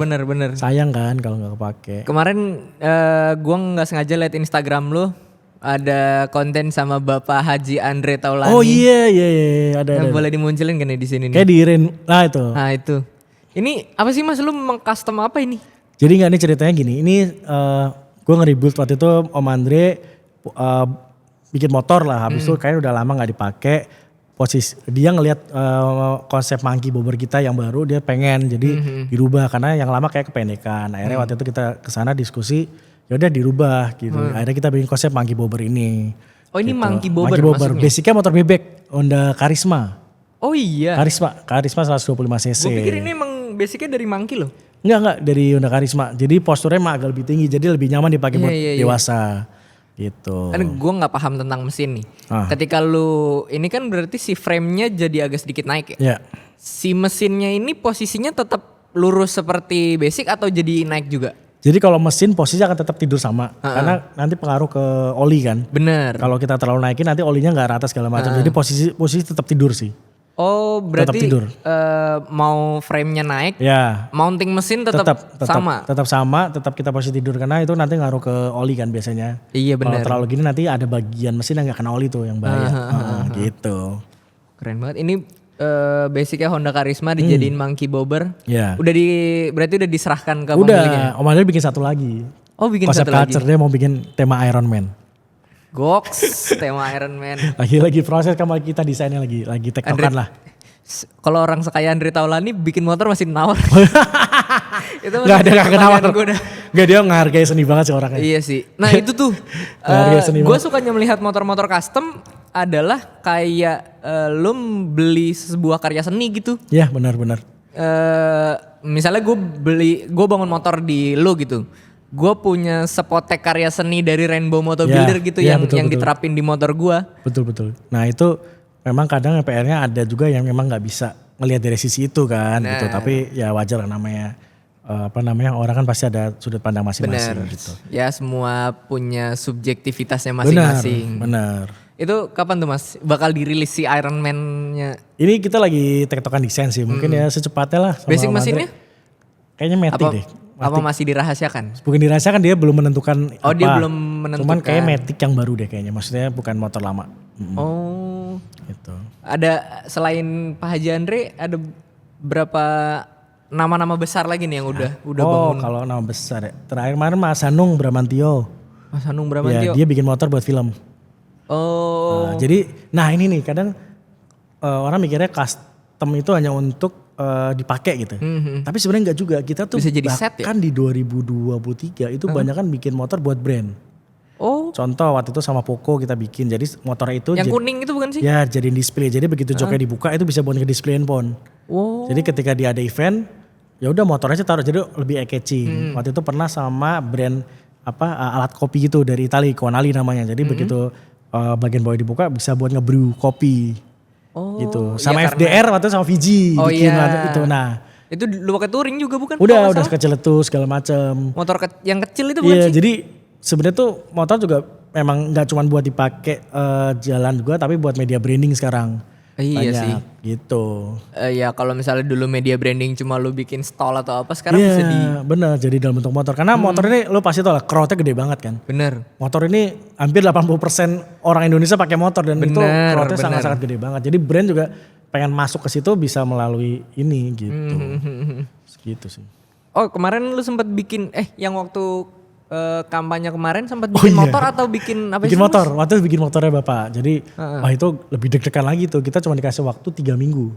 Sayang kan kalau gak kepake. Kemarin gue gak sengaja liat Instagram lu, ada konten sama Bapak Haji Andre Taulani. Oh iya ada. Boleh dimunculin kan ya di sini nih? Kayak di Iren, itu. Nah itu. Ini apa sih Mas, lu meng-custom apa ini? Jadi ini ceritanya gini, ini gue nge-rebuild waktu itu Om Andre bikin motor lah, habis itu kayaknya udah lama gak dipakai. Dia ngelihat konsep monkey bobber kita yang baru, dia pengen jadi dirubah karena yang lama kayak kependekan. Akhirnya waktu itu kita kesana diskusi, ya udah dirubah gitu. Akhirnya kita bikin konsep monkey bobber ini. Oh ini gitu. monkey bobber maksudnya? Basicnya motor bebek Honda Karisma. Oh iya. Karisma 125 cc. Gue pikir ini emang basicnya dari monkey loh. Enggak dari Honda Karisma. Jadi posturnya emang agak lebih tinggi, jadi lebih nyaman dipakai buat dewasa. Gitu. Kan gue gak paham tentang mesin nih. Ketika lu, ini kan berarti si frame-nya jadi agak sedikit naik ya? Iya. Si mesinnya ini posisinya tetap lurus seperti basic atau jadi naik juga? Jadi kalau mesin posisinya akan tetap tidur sama. Karena nanti pengaruh ke oli kan. Bener. Kalau kita terlalu naikin nanti olinya gak rata segala macam. Jadi posisi tetap tidur sih. Oh berarti mau frame-nya naik, mounting mesin tetap sama? Tetap sama, tetap kita posisi tidur karena itu nanti ngaruh ke oli kan biasanya. Iya benar. Kalau terlalu gini nanti ada bagian mesin yang gak kena oli tuh yang bahaya. Gitu. Keren banget. Ini basicnya Honda Karisma dijadiin monkey bobber. Iya. Berarti udah diserahkan ke pemiliknya? Om Andre bikin satu lagi. Oh bikin konsep satu lagi? Konsep dia mau bikin tema Iron Man. Goks, tema Iron Man. Lagi proses kita desainnya lagi tektokan lah. Kalau orang sekaya Andre Taulani bikin motor masih nawar. Itu gak ada nawar. Gak, dia ngehargai seni banget sih orangnya. Iya sih. Nah itu tuh, gue sukanya melihat motor-motor custom adalah kayak lu beli sebuah karya seni gitu. Iya benar. Misalnya gue bangun motor di lu gitu. Gue punya sepotek karya seni dari Rainbow Moto Builder gitu yang diterapin di motor gue. Betul. Nah itu memang kadang PR-nya ada juga yang memang nggak bisa ngelihat dari sisi itu kan gitu. Tapi ya wajar lah namanya orang kan pasti ada sudut pandang masing-masing gitu. Ya semua punya subjektivitasnya masing-masing. Benar. Itu kapan tuh Mas bakal dirilis si Iron Man-nya? Ini kita lagi tektokan desain sih. Mungkin ya secepatnya lah. Basic mesinnya? Kayaknya Matic deh. Apa masih dirahasiakan? Bukan dirahasiakan, dia belum menentukan apa. Dia belum menentukan. Cuman kayak Matic yang baru deh kayaknya. Maksudnya bukan motor lama. Oh. Gitu. Ada selain Pak Haji Andre ada berapa nama-nama besar lagi nih yang udah Oh, bangun? kalau nama besar ya. Terakhir kemarin Mas Hanung Bramantio. Mas Hanung Bramantio. Ya, dia bikin motor buat film. Oh. Jadi, ini nih kadang orang mikirnya custom itu hanya untuk dipakai gitu. Tapi sebenarnya enggak juga. Kita tuh bisa jadi set ya? Bahkan di 2023 itu banyak kan bikin motor buat brand. Oh. Contoh waktu itu sama Poco kita bikin. Jadi motor itu yang kuning itu bukan sih? Ya, jadiin display. Jadi begitu joknya dibuka itu bisa buat nge-display handphone. Oh. Jadi ketika dia ada event, ya udah motornya taruh jadi lebih eye-catching. Waktu itu pernah sama brand alat kopi gitu dari Italia, Conali namanya. Jadi begitu bagian bawah dibuka bisa buat nge-brew kopi. Oh. Gitu. Sama iya, FDR waktu itu sama Fiji bikin itu. Nah, itu lu pakai touring juga bukan? Udah keceletus segala macam. Motor yang kecil itu bukan sih? Iya, jadi sebenarnya tuh motor juga memang nggak cuma buat dipakai jalan juga, tapi buat media branding sekarang. Iya banyak, sih. Gitu. Ya kalau misalnya dulu media branding cuma lu bikin stall atau apa, sekarang bisa di. Bener, jadi dalam bentuk motor. Karena motor ini lu pasti tau lah, crowdnya gede banget kan. Bener. Motor ini hampir 80% orang Indonesia pakai motor dan itu crowdnya sangat-sangat gede banget. Jadi brand juga pengen masuk ke situ bisa melalui ini gitu. Gitu sih. Oh kemarin lu sempat bikin, yang waktu kampanye kemarin sempat bikin motor atau bikin apa sih? Bikin motor, waktu itu bikin motornya Bapak. Jadi itu lebih deg-degan lagi tuh. Kita cuma dikasih waktu 3 minggu.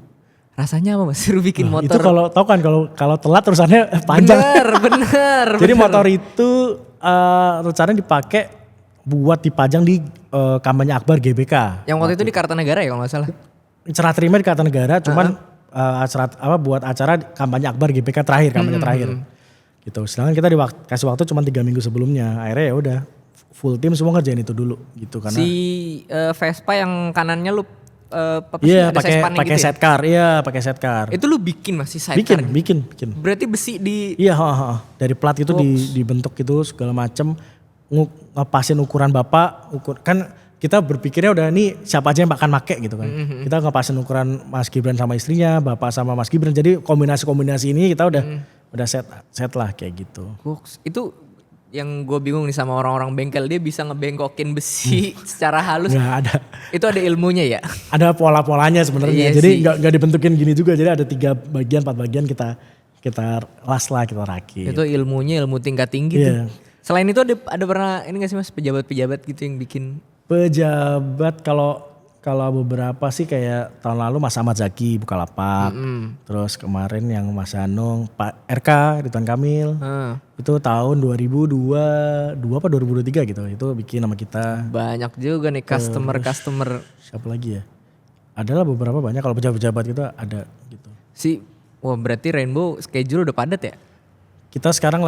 Rasanya apa Mas? Suruh bikin motor. Itu kalau tahu kan kalau telat terusannya panjang. Bener. Jadi motor itu rencananya dipakai buat dipajang di kampanye Akbar GBK. Yang waktu itu di Kartanegara ya kalau nggak salah. Serah terima di Kartanegara, cuman buat acara kampanye Akbar GBK terakhir, kampanye terakhir. Gitu. Sedangkan kita dikasih waktu cuma 3 minggu sebelumnya. Akhirnya ya udah full tim semua ngerjain itu dulu gitu karena si Vespa yang kanannya lu pakai sidecar. Iya, pakai sidecar. Itu lu bikin masih sidecar? Bikin. Berarti besi di. Iya, dari plat itu dibentuk gitu segala macem, ngepasin ukuran Bapak, kan kita berpikirnya udah nih siapa aja yang akan make gitu kan. Kita ngepasin ukuran Mas Gibran sama istrinya, Bapak sama Mas Gibran. Jadi kombinasi ini kita udah set lah kayak gitu. Itu yang gue bingung nih sama orang-orang bengkel, dia bisa ngebengkokin besi secara halus. Nggak ada. Itu ada ilmunya ya? Ada pola-polanya sebenarnya. Iya jadi nggak dibentukin gini juga. Jadi ada 3 bagian, 4 bagian kita las lah, kita rakit. Itu ilmunya ilmu tingkat tinggi tuh. Selain itu ada pernah ini gak sih Mas pejabat-pejabat gitu yang bikin? Pejabat kalau beberapa sih kayak tahun lalu Mas Ahmad Zaki Bukalapak, terus kemarin yang Mas Hanung, Pak RK Ridwan Kamil, itu tahun 2022 apa 2023 gitu, itu bikin sama kita. Banyak juga nih customer. Siapa lagi ya? Adalah beberapa banyak kalau pejabat-pejabat gitu ada gitu. Wah berarti Rainbow schedule udah padat ya? Kita sekarang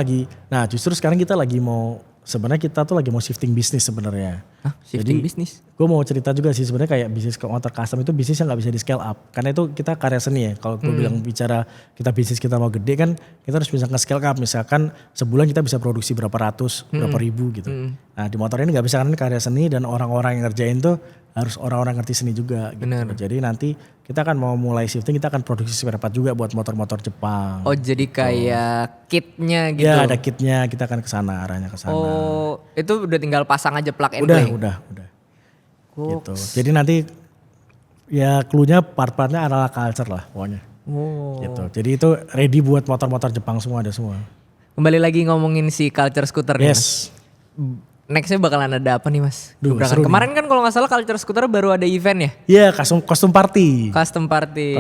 justru sekarang kita lagi mau, sebenarnya kita tuh lagi mau shifting bisnis sebenarnya. Shifting bisnis? Gue mau cerita juga sih sebenarnya kayak bisnis motor custom itu bisnis yang nggak bisa di scale up. Karena itu kita karya seni ya. Kalau gue bilang bicara bisnis kita mau gede kan kita harus bisa nge-scale up. Misalkan sebulan kita bisa produksi berapa ratus, berapa ribu gitu. Nah di motor ini nggak bisa karena ini karya seni dan orang-orang yang ngerjain tuh harus orang-orang ngerti seni juga. Gitu. Bener. Jadi nanti kita akan mau mulai shifting, kita akan produksi spare part juga buat motor-motor Jepang. Oh jadi kayak kitnya gitu? Ya ada kitnya, kita akan kesana, arahnya kesana. Oh itu udah tinggal pasang aja plug and play? Udah. Gitu. Jadi nanti ya cluenya part-partnya adalah culture lah pokoknya. Gitu. Jadi itu ready buat motor-motor Jepang semua, ada semua. Kembali lagi ngomongin si culture scooter nih Mas. Nextnya bakalan ada apa nih Mas? Kemarin kan kalau gak salah culture scooter baru ada event ya? Iya kostum party. Custom party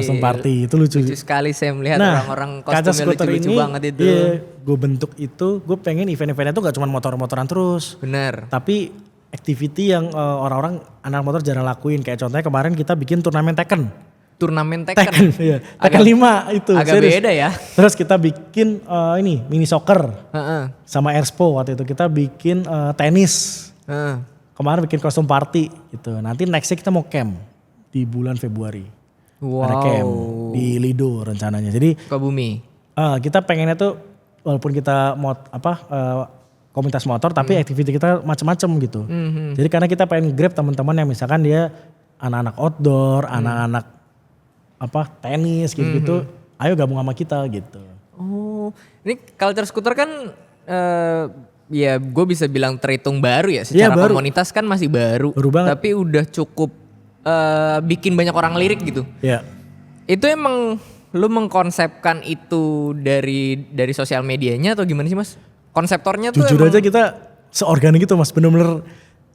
itu lucu sekali saya melihat orang-orang kostumnya lucu-lucu banget itu. Iya gue bentuk itu, gue pengen event-eventnya tuh gak cuma motor-motoran terus. Bener. Tapi activity yang orang-orang anak motor jarang lakuin. Kayak contohnya kemarin kita bikin turnamen Tekken. Iya. Tekken 5 itu. Agak serius. Beda ya. Terus kita bikin mini soccer. Sama Airspo waktu itu kita bikin tenis. Kemarin bikin kostum party gitu. Nanti nextnya kita mau camp di bulan Februari. Wow. Ada camp di Lido rencananya. Jadi Sukabumi. Kita pengennya tuh walaupun kita komunitas motor tapi activity kita macam-macam gitu. Jadi karena kita pengen grab teman-teman yang misalkan dia anak-anak outdoor, anak-anak tenis gitu-gitu, ayo gabung sama kita gitu. Oh, ini culture scooter kan ya gue bisa bilang terhitung baru ya, secara komunitas kan masih baru banget. Tapi udah cukup bikin banyak orang lirik gitu. Iya. Itu emang lu mengkonsepkan itu dari sosial medianya atau gimana sih Mas? Konseptornya tuh jujur aja kita seorganik gitu Mas, bener-bener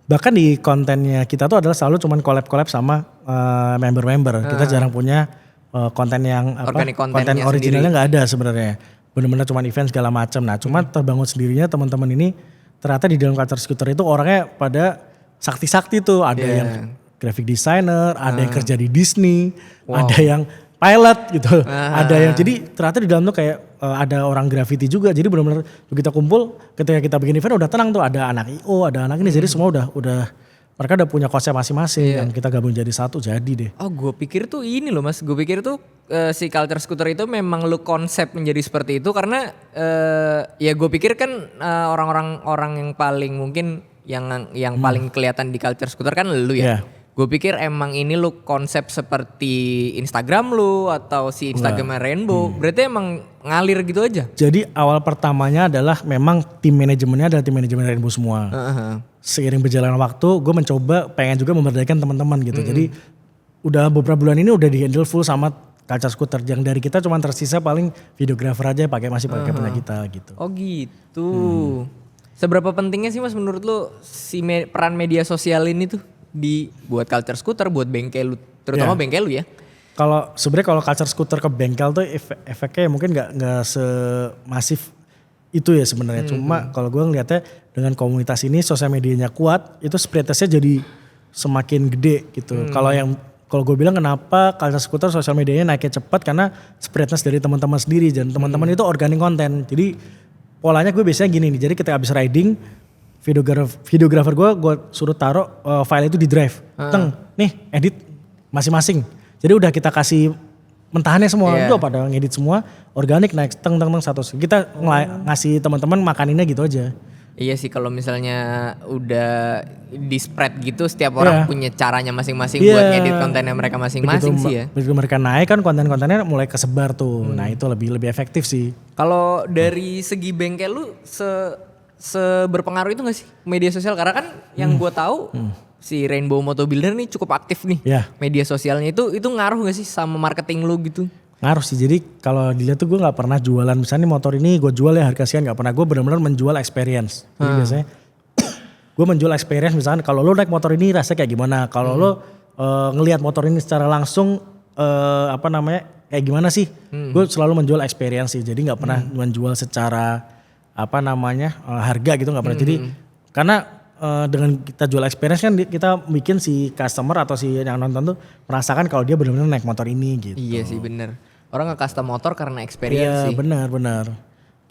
bahkan di kontennya kita tuh adalah selalu cuman collab sama member-member. Kita jarang punya konten yang konten originalnya nggak ada sebenarnya. Bener-bener cuman event segala macam. Nah, cuman terbangun sendirinya teman-teman ini ternyata di dalam Culture Scooter itu orangnya pada sakti-sakti tuh. Ada yang graphic designer, ada yang kerja di Disney, ada yang pilot gitu. Ada yang jadi ternyata di dalam tuh kayak ada orang graffiti juga. Jadi benar-benar kita kumpul ketika kita bikin event udah tenang tuh, ada anak IO, ada anak ini. Jadi semua udah mereka udah punya konsep masing-masing yang kita gabung jadi satu jadi deh. Oh, gue pikir tuh ini loh Mas. Gue pikir tuh si Culture Scooter itu memang lu konsep menjadi seperti itu karena ya gue pikir kan orang yang paling mungkin yang paling kelihatan di Culture Scooter kan lu ya. Gue pikir emang ini lu konsep seperti Instagram lu atau si Instagramnya Rainbow. Berarti emang ngalir gitu aja? Jadi awal pertamanya adalah memang tim manajemennya adalah tim manajemen Rainbow semua. Seiring berjalan waktu gue mencoba pengen juga memberdayakan teman-teman gitu. Jadi udah beberapa bulan ini udah di handle full sama Culture Scooter. Yang dari kita cuma tersisa paling videographer aja masih pakai punya kita gitu. Oh gitu. Seberapa pentingnya sih Mas menurut lu si peran media sosial ini tuh? Buat Culture Scooter, buat bengkel lu, terutama bengkel lu ya. Kalau sebenarnya kalau Culture Scooter ke bengkel tuh efeknya mungkin nggak semasif itu ya sebenarnya. Cuma kalau gue ngeliatnya dengan komunitas ini sosial medianya kuat, itu spreadnya jadi semakin gede gitu. Kalau gue bilang kenapa Culture Scooter sosial medianya naiknya cepat karena spreadness dari teman-teman sendiri dan teman-teman itu organik konten. Jadi polanya gue biasanya gini nih. Jadi ketika habis riding videographer gue suruh taruh file itu di drive. Nih edit masing-masing. Jadi udah kita kasih mentahannya semua. Udah pada ngedit semua organik naik satu. Kita ngasih teman-teman makaninnya gitu aja. Iya sih kalau misalnya udah di spread gitu setiap orang punya caranya masing-masing buat ngedit kontennya mereka masing-masing sih ya. Begitu mereka naik kan konten-kontennya mulai kesebar tuh. Nah itu lebih efektif sih. Kalau dari segi bengkel lu seberpengaruh itu gak sih media sosial? Karena kan yang gue tahu si Rainbow Moto Builder nih cukup aktif nih media sosialnya itu ngaruh gak sih sama marketing lu gitu? Ngaruh sih, jadi kalau dilihat tuh gue gak pernah jualan misalnya motor ini gue jual ya harga sekian, gak pernah. Gue benar-benar menjual experience. Jadi biasanya gue menjual experience misalnya kalau lo naik motor ini rasanya kayak gimana, kalau lo ngelihat motor ini secara langsung kayak gimana sih. Gue selalu menjual experience sih, jadi gak pernah menjual secara harga gitu nggak pernah. Jadi karena dengan kita jual experience kan kita bikin si customer atau si yang nonton tuh merasakan kalau dia benar-benar naik motor ini gitu. Iya sih benar. Orang nge-custom motor karena experience sih. Iya benar.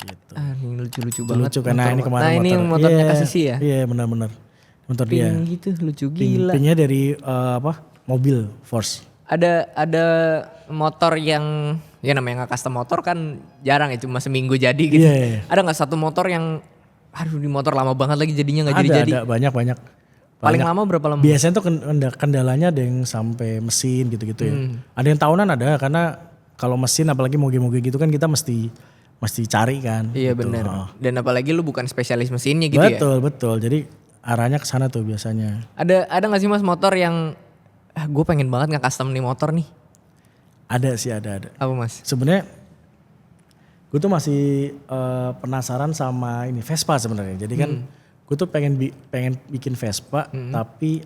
Gitu. Ini lucu banget. Lucu karena ini kemarin ini motornya Kasisi ya? Iya benar. Motor dia. Gitu lucu gila. Pinknya dari mobil Force. Ada motor yang ya namanya nggak custom motor kan jarang ya, cuma seminggu jadi gitu. Ada nggak satu motor yang di motor lama banget lagi jadinya nggak jadi-jadi? Ada banyak. Paling lama berapa lama? Biasanya tuh kendalanya ada yang sampai mesin gitu-gitu ya. Ada yang tahunan ada karena kalau mesin apalagi moge-moge gitu kan kita mesti cari kan. Iya gitu. Benar. Dan apalagi lu bukan spesialis mesinnya gitu Betul. Jadi arahnya ke sana tuh biasanya. Ada nggak sih Mas motor yang gue pengen banget nge-custom nih motor nih? Ada sih, ada. Apa Mas? Sebenarnya gue tuh masih penasaran sama ini Vespa sebenarnya. Jadi kan gue tuh pengen bikin Vespa, tapi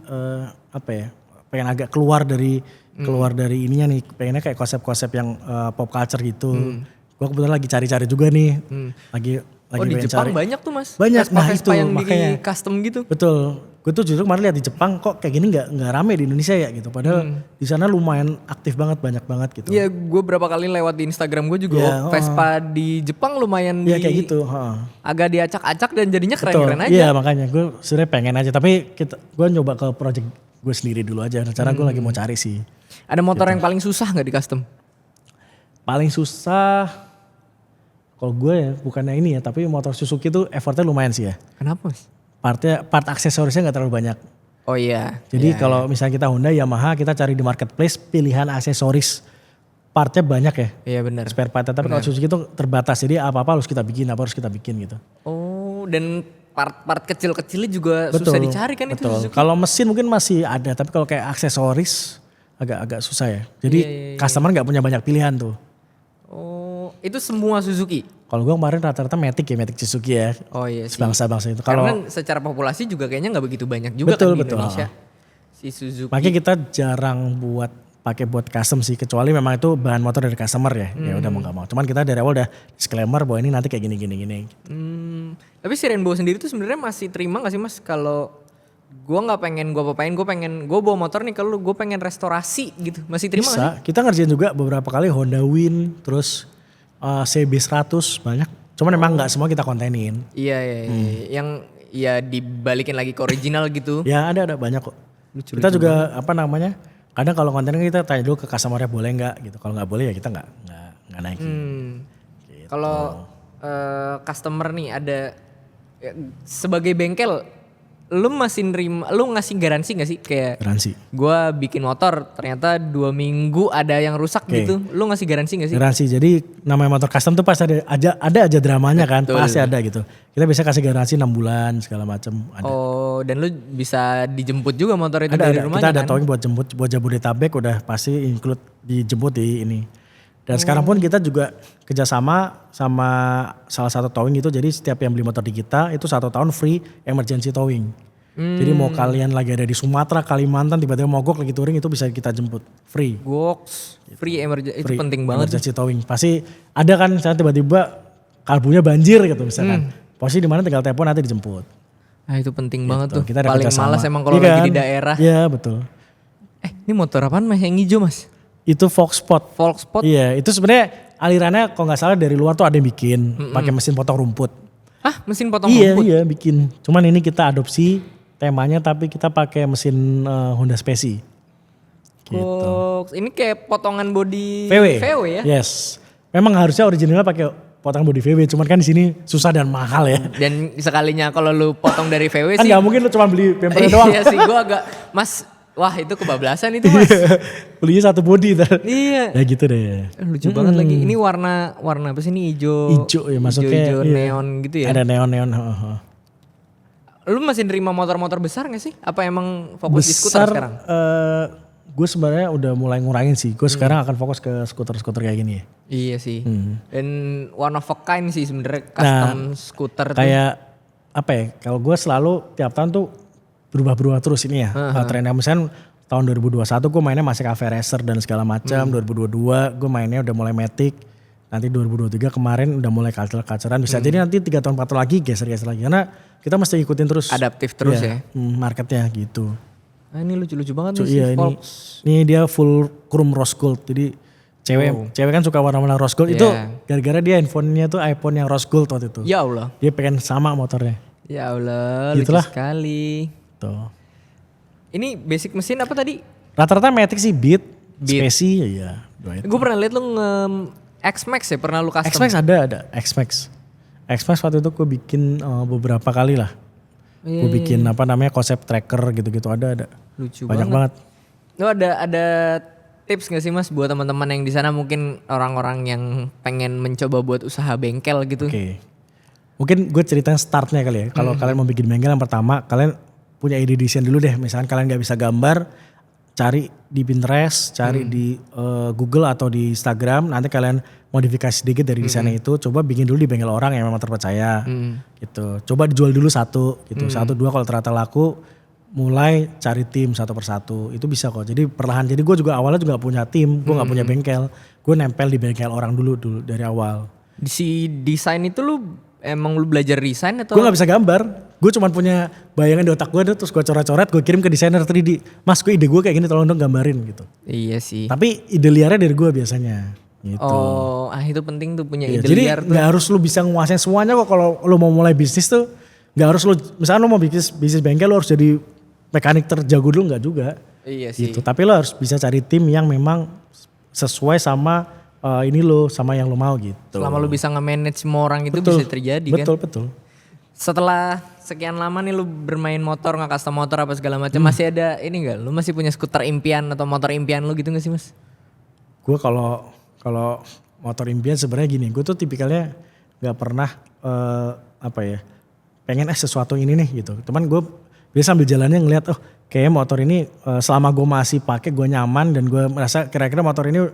pengen agak keluar dari ininya nih. Pengennya kayak konsep-konsep yang pop culture gitu. Gue kebetulan lagi cari-cari juga nih. Lagi di Jepang banyak tuh Mas. Banyak. Vespa yang makanya di custom gitu. Betul. Gue tuh justru kemarin lihat di Jepang kok kayak gini nggak rame di Indonesia ya gitu. Padahal di sana lumayan aktif banget, banyak banget gitu. Iya, gue berapa kali lewat di Instagram gue juga Vespa di Jepang lumayan kayak gitu. Agak diacak-acak dan jadinya keren-keren aja. Iya makanya gue sebenarnya pengen aja. Tapi gue nyoba ke project gue sendiri dulu aja. Rencana gue lagi mau cari sih. Ada motor yang paling susah nggak di custom? Paling susah, kalau gue ya bukannya ini ya, tapi motor Suzuki tuh effortnya lumayan sih ya. Kenapa Mas? Part aksesorisnya gak terlalu banyak. Oh iya. Jadi kalau misalnya kita Honda, Yamaha, kita cari di marketplace pilihan aksesoris partnya banyak ya. Iya benar. Spare partnya, tapi kalau Suzuki itu terbatas. Jadi apa-apa harus kita bikin gitu. Oh, dan part kecil-kecilnya juga susah dicari kan itu Suzuki? Kalau mesin mungkin masih ada, tapi kalau kayak aksesoris agak susah ya. Jadi customer gak punya banyak pilihan tuh. Oh, itu semua Suzuki? Kalau gue kemarin rata-rata Matic Suzuki ya. Oh iya sih. Bangsa-bangsa itu. Karena secara populasi juga kayaknya nggak begitu banyak juga betul, kan di Indonesia. Si Suzuki. Makanya kita jarang pakai buat custom sih, kecuali memang itu bahan motor dari customer ya. Ya udah mau nggak mau. Cuman kita dari awal udah disclaimer bahwa ini nanti kayak gini. Tapi si Rainbow sendiri tuh sebenarnya masih terima nggak sih Mas kalau gue nggak pengen gue apa-apain, gue bawa motor nih kalau gue pengen restorasi gitu, masih terima bisa, gak sih? kita ngerjain juga beberapa kali Honda Win, terus CB100 banyak. Cuman emang nggak semua kita kontenin. Iya. Yang ya dibalikin lagi ke original gitu. Ya ada banyak kok. Lucu, kita juga kadang kalau konten kita tanya dulu ke customer-nya boleh nggak gitu. Kalau nggak boleh ya kita nggak naikin. Gitu. Kalau customer nih ada sebagai bengkel, lu ngasih garansi gak sih? Kayak garansi. Gue bikin motor ternyata 2 minggu ada yang rusak gitu. Lu ngasih garansi gak sih? Garansi. Jadi namanya motor custom tuh pasti ada aja dramanya kan. Betul. Pasti ada gitu. Kita bisa kasih garansi 6 bulan segala macam. Oh, dan lu bisa dijemput juga motor itu dari rumahnya. Kita ada kan? towing buat Jabodetabek udah pasti include dijemput di ini. Dan sekarang pun kita juga kerjasama sama salah satu towing itu. Jadi setiap yang beli motor di kita itu 1 tahun free emergency towing. Jadi mau kalian lagi ada di Sumatera, Kalimantan, tiba-tiba mogok lagi touring itu bisa kita jemput. Free. Goks, free emergency, itu penting banget. Emergency towing. Pasti ada kan misalnya tiba-tiba kalbunya banjir gitu misalkan. Posisi di mana tinggal telepon nanti dijemput. Nah itu penting banget tuh. Kita paling malas emang kalau lagi di daerah. Iya betul. Ini motor apaan Mas yang hijau Mas? Itu Volkspot. Volkspot? Iya, itu sebenarnya alirannya kalau nggak salah dari luar tuh ada yang bikin pakai mesin potong rumput. Mesin potong rumput? Iya bikin. Cuman ini kita adopsi temanya tapi kita pakai mesin Honda Speci. Gitu. Ini kayak potongan body VW ya? Yes. Memang harusnya originalnya pakai potongan body VW, cuman kan di sini susah dan mahal ya. Dan sekalinya kalau lu potong dari VW kan sih. Kan gak mungkin lu cuma beli bempernya doang. Iya sih, gue agak wah itu kebablasan itu Mas. Belinya 1 body ntar. Iya. Ya gitu deh. Lucu banget lagi. Ini warna apa sih ini hijau? Hijau ya masuknya. Hijau neon gitu ya. Ada neon. Lu masih nerima motor-motor besar gak sih? Apa emang fokus di skuter sekarang? Gue sebenarnya udah mulai ngurangin sih. Gue sekarang akan fokus ke skuter-skuter kayak gini ya. Iya sih. Dan one of a kind sih sebenarnya custom skuter tuh. Kayak apa ya? Kalau gue selalu tiap tahun tuh berubah terus ini ya. Trennya misalnya tahun 2021 gue mainnya masih cafe racer dan segala macam. 2022 gue mainnya udah mulai Matic. Nanti 2023 kemarin udah mulai culture-culturean. Bisa jadi nanti 3 tahun 4 tahun lagi geser lagi. Karena kita mesti ikutin terus. Adaptif terus ya. Marketnya gitu. Nah, ini lucu-lucu banget nih iya, ini dia full chrome rose gold. Jadi cewek kan suka warna-warna rose gold. Itu gara-gara dia handphonenya tuh iPhone yang rose gold waktu itu. Ya Allah. Dia pengen sama motornya. Ya Allah, Gitulah. lucu sekali. Tuh. Ini basic mesin apa tadi? Rata-rata Matic sih Beat. Speci ya. Gue pernah liat lu X-Max ya, pernah lu custom? X-Max ada X-Max. X-Max waktu itu gue bikin beberapa kali lah. Gue bikin konsep tracker gitu-gitu ada. Lucu banyak banget. Lu ada tips gak sih Mas buat teman-teman yang di sana mungkin orang-orang yang pengen mencoba buat usaha bengkel gitu? Oke. Mungkin gue ceritain startnya kali ya. Kalau kalian mau bikin bengkel yang pertama, kalian punya ide desain dulu deh. Misalkan kalian gak bisa gambar, cari di Pinterest, cari di Google atau di Instagram. Nanti kalian modifikasi sedikit dari desainnya itu. Coba bikin dulu di bengkel orang yang memang terpercaya. Gitu. Coba dijual dulu 1 gitu. 1, 2 kalau ternyata laku, mulai cari tim 1 persatu. Itu bisa kok. Jadi perlahan. Jadi gue juga awalnya juga punya tim. Gue gak punya bengkel. Gue nempel di bengkel orang dulu dari awal. Si desain itu lu emang lu belajar desain atau? Gue gak bisa gambar. Gue cuma punya bayangan di otak gue terus gue coret-coret, gue kirim ke desainer 3D. Mas, gue ide gue kayak gini, tolong dong gambarin gitu. Iya sih. Tapi ide liarnya dari gue biasanya. Gitu. Oh, itu penting tuh punya ide liar. Jadi gak harus lu bisa nguasain semuanya kok. Kalau lu mau mulai bisnis tuh gak harus lu, misalnya lu mau bisnis bengkel lu harus jadi mekanik terjago dulu, gak juga. Iya sih. Gitu. Tapi lu harus bisa cari tim yang memang sesuai sama ini lo, sama yang lo mau gitu. Selama lu bisa nge-manage semua orang itu bisa terjadi kan. Betul. Setelah sekian lama nih lu bermain motor, nge-custom motor apa segala macam, masih ada ini gak? Lu masih punya skuter impian atau motor impian lu gitu gak sih Mas? Gue kalau motor impian sebenarnya gini, gue tuh tipikalnya gak pernah pengen sesuatu ini nih gitu. Cuman gue biasa sambil jalannya ngeliat, kayaknya motor ini selama gue masih pakai gue nyaman dan gue merasa kira-kira motor ini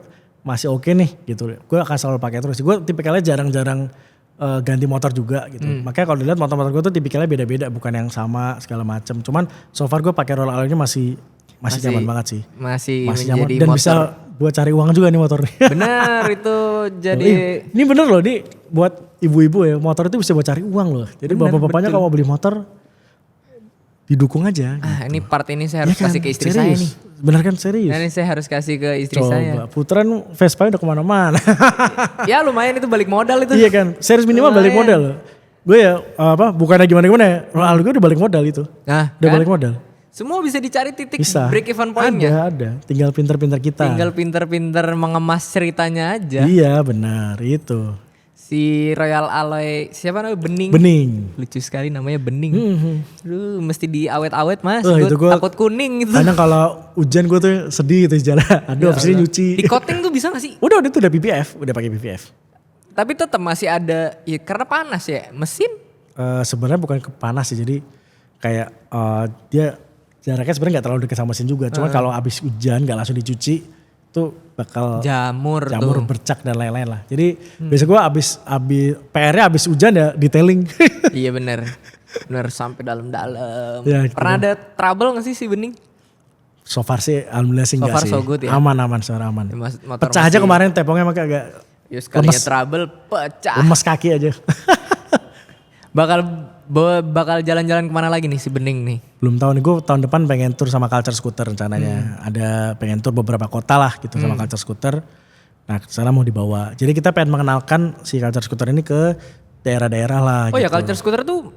masih oke nih gitu. Gue akan selalu pakai terus. Gue tipikalnya jarang-jarang ganti motor juga gitu. Makanya kalau dilihat motor-motor gue tuh tipikalnya beda-beda, bukan yang sama segala macam. Cuman so far gue pakai roll alloy-nya masih nyaman banget sih. Masih nyaman. menjadi Dan motor. bisa buat cari uang juga nih motor nih. Bener itu jadi. Ini bener loh, nih buat ibu-ibu ya, motor itu bisa buat cari uang loh. Jadi bapak-bapaknya kalau mau beli motor didukung aja. Ah, gitu. ini part ini saya harus Ya kan? kasih ke istri Serius. saya nih. Bener kan, serius? Nah, ini saya harus kasih ke istri saya. Putran Vespa udah kemana-mana. Ya lumayan itu balik modal itu. Iya kan, serius minimal balik modal loh. Gue ya bukannya gimana-gimana ya, lalu gue udah balik modal itu. Nah, udah kan? balik modal. Semua bisa dicari titik Bisa. break even point-nya. Ada. Tinggal pinter-pinter kita. Tinggal pinter-pinter mengemas ceritanya aja. Iya benar, itu. Si Royal Alloy, siapa namanya? Bening. Bening. Lucu sekali namanya Bening. Aduh, mesti diawet-awet mas. Itu Gue gua takut kuning gitu. Kadang kalau hujan gue tuh sedih gitu di jalan. Aduh, habis ini nyuci. Di coating tuh bisa gak sih? Udah tuh udah PPF, udah pakai PPF. Tapi tetap masih ada, ya karena panas ya. Mesin? Sebenarnya bukan panas sih, jadi kayak dia jaraknya sebenarnya nggak terlalu dekat sama mesin juga. Cuma kalau habis hujan nggak langsung dicuci, tuh bakal jamur bercak dan lain-lain lah. Jadi biasa gue habis PR-nya habis hujan ya detailing. Iya bener sampai dalam-dalam. Ya, gitu. Pernah ada trouble gak sih si Bening? So far sih alhamdulillah sih enggak sih. So good ya? Aman, suara aman. Motor Pecah aja kemarin tepongnya makanya agak ya sekalinya trouble pecah. lemes kaki aja. Bakal jalan-jalan kemana lagi nih si Bening nih? Belum tahu nih, gue tahun depan pengen tur sama Culture Scooter rencananya. Ada pengen tur beberapa kota lah gitu sama Culture Scooter. Nah kesana mau dibawa. Jadi kita pengen mengenalkan si Culture Scooter ini ke daerah-daerah lah. Oh gitu. ya Culture Scooter tuh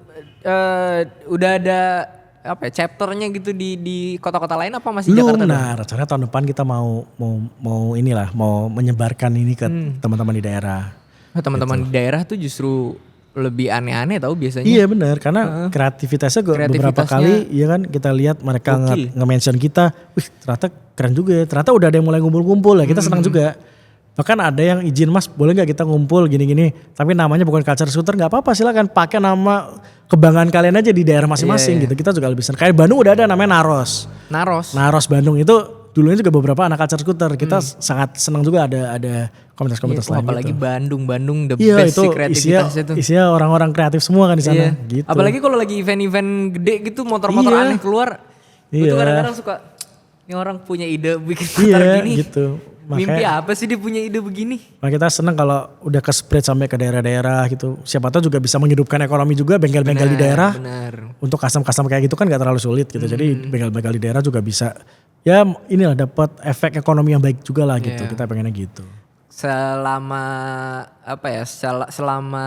udah ada apa ya, chapternya gitu di kota-kota lain apa masih Jakarta? Nah rencananya tahun depan kita mau menyebarkan ini ke teman-teman di daerah. Nah, teman-teman di daerah tuh justru lebih aneh-aneh tahu biasanya. Iya benar, karena kreativitasnya beberapa kali ya kan kita lihat mereka nge-mention kita, wih ternyata keren juga ya, ternyata udah ada yang mulai ngumpul-ngumpul ya, kita senang juga. Bahkan ada yang izin mas boleh gak kita ngumpul gini-gini, tapi namanya bukan Culture Scooter, gak apa-apa silakan pakai nama kebanggaan kalian aja di daerah masing-masing gitu, kita juga lebih senang. Kayak Bandung udah ada namanya Naros Bandung itu. Dulunya juga beberapa anak Culture Scooter, kita sangat senang juga ada komunitas-komunitas lain. Apalagi gitu. Bandung the best sih kreativitas itu. Isinya orang-orang kreatif semua kan di sana. Gitu. Apalagi kalau lagi event-event gede gitu, motor-motor aneh keluar. Gue tuh kadang-kadang suka, ini orang punya ide bikin motor gini. Gitu. Mimpi apa sih dia punya ide begini? Makanya kita senang kalau udah ke-spread sampai ke daerah-daerah gitu. Siapa tahu juga bisa menghidupkan ekonomi juga bengkel-bengkel di daerah. Benar. Untuk custom-custom kayak gitu kan gak terlalu sulit gitu. Jadi bengkel-bengkel di daerah juga bisa, ya inilah dapat efek ekonomi yang baik juga lah gitu. Kita pengennya gitu. Selama selama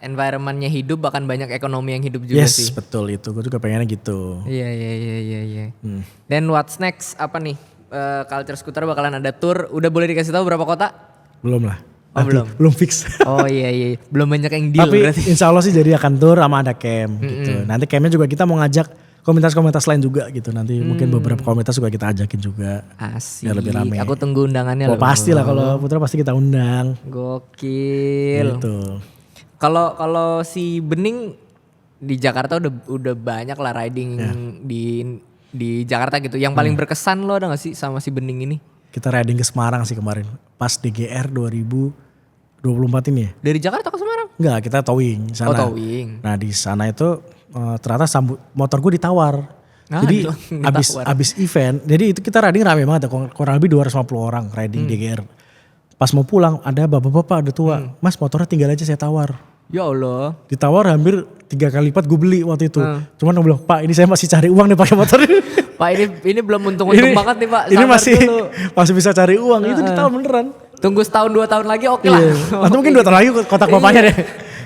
environmentnya hidup bahkan banyak ekonomi yang hidup juga sih. Yes betul itu, gue juga pengennya gitu. Iya. Dan what's next apa nih? Culture Scooter bakalan ada tour, udah boleh dikasih tahu berapa kota? Belum lah. Oh, belum fix. Oh iya, belum banyak yang deal. Tapi berarti. insya Allah sih jadi akan tour sama ada camp gitu. Nanti campnya juga kita mau ngajak komunitas-komunitas lain juga gitu. Nanti mungkin beberapa komunitas juga kita ajakin juga. Asik. Biar lebih rame. Aku tunggu undangannya loh. Pasti lah kalau Putra pasti kita undang. Gokil. Gitu. Kalau si Bening di Jakarta udah banyak lah riding di Jakarta gitu. Yang paling berkesan lo ada gak sih sama si Bening ini? Kita riding ke Semarang sih kemarin. Pas DGR 2024 ini ya. Dari Jakarta ke Semarang? Enggak, kita towing sana. Oh towing. Nah di sana itu ternyata motor gue ditawar. Jadi abis event, jadi itu kita riding rame banget ya. Kurang lebih 250 orang riding DGR. Pas mau pulang ada bapak-bapak udah tua. Mas motornya tinggal aja saya tawar. Ya Allah. Ditawar hampir 3 kali lipat gue beli waktu itu. Cuman gue bilang, Pak ini saya masih cari uang nih pakai motor ini. Pak ini belum untung-untung banget nih Pak. Ini masih bisa cari uang. Itu ditawar beneran. Tunggu setahun 2 tahun lagi oke lah. Nanti mungkin 2 tahun lagi kotak bapaknya deh.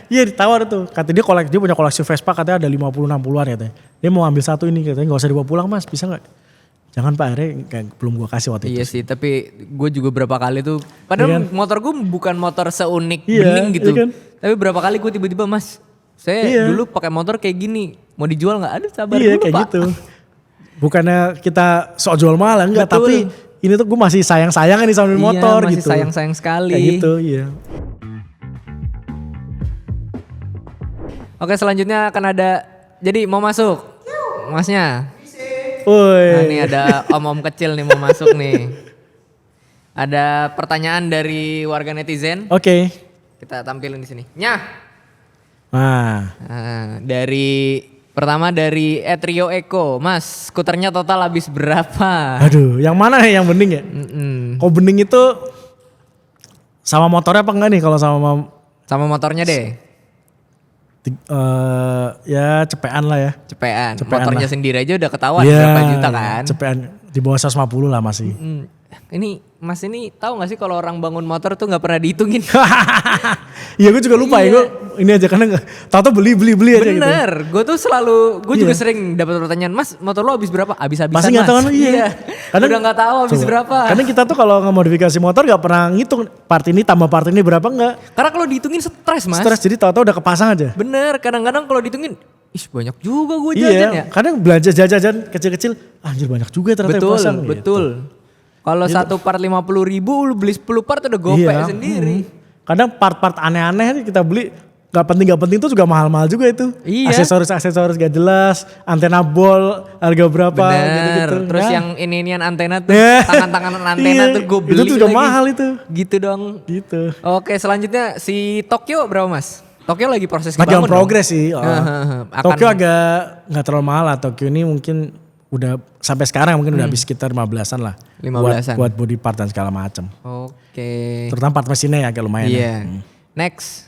Iya ditawar tuh. Kata dia punya koleksi Vespa katanya ada 50-60an katanya. Dia mau ambil satu ini katanya gak usah dibawa pulang mas, bisa gak? Jangan Pak, akhirnya belum gue kasih waktu itu. Iya sih, tapi gue juga berapa kali tuh. Padahal motor gue bukan motor seunik Bening gitu. Iya kan? Tapi berapa kali gue tiba-tiba mas, saya dulu pakai motor kayak gini, mau dijual gak? Aduh sabar dulu kayak Pak. gitu. Bukannya kita sok jual mahal enggak, tapi ini tuh gue masih sayang-sayang nih sama motor masih gitu. sayang-sayang sekali. Kayak gitu, iya. Oke selanjutnya akan ada, jadi mau masuk masnya. Woi. Nah ini ada om-om kecil nih mau masuk nih. Ada pertanyaan dari warga netizen. Oke. Kita tampilin di sini. Nyah. Nah, Pertama dari Etrio Eko, Mas, skuternya total habis berapa? Aduh, yang mana nih yang bening ya? Kok bening itu sama motornya apa enggak nih kalau sama motornya deh? Ya cepean lah ya. Cepean motornya lah. Sendiri aja udah ketahuan berapa juta kan? Cepean di bawah 150 lah masih. Ini Mas ini tahu gak sih kalau orang bangun motor tuh gak pernah dihitungin? Iya gue juga lupa ya, gue ini aja karena tahu beli aja gitu. Bener, gue tuh gue juga sering dapat pertanyaan, Mas motor lo habis berapa? Habis-habisan Mas. Pasti gak tahu kan? Iya. Karena udah gak tahu habis berapa. Karena kita tuh kalau ngemodifikasi motor gak pernah ngitung part ini tambah part ini berapa enggak. Karena kalau dihitungin stres Mas. Stres, jadi tahu-tahu udah kepasang aja. Bener, kadang-kadang kalau dihitungin, banyak juga gue jajan ya. Kadang belanja jajan kecil-kecil, anjir banyak juga ternyata yang pasang. Betul. Kalau satu part 50.000, lu beli 10 part udah gopek sendiri. Kadang part-part aneh-aneh nih kita beli gak penting tuh juga mahal-mahal juga itu. Iya. Aksesoris gak jelas, antena bol harga berapa gitu-gitu. Terus yang ini-inian antena tuh, tangan-tanganan antena tuh gue beli. Itu juga mahal itu. Gitu dong. Gitu. Oke, selanjutnya si Tokyo berapa Mas? Tokyo lagi proses lagi kebangun. Lagi progres sih. Tokyo agak gak terlalu mahal lah. Tokyo ini mungkin udah sampai sekarang mungkin udah habis sekitar 15-an lah. 15-an. Buat body part dan segala macam. Oke. Terutama part mesinnya ya agak lumayan. Iya. Next.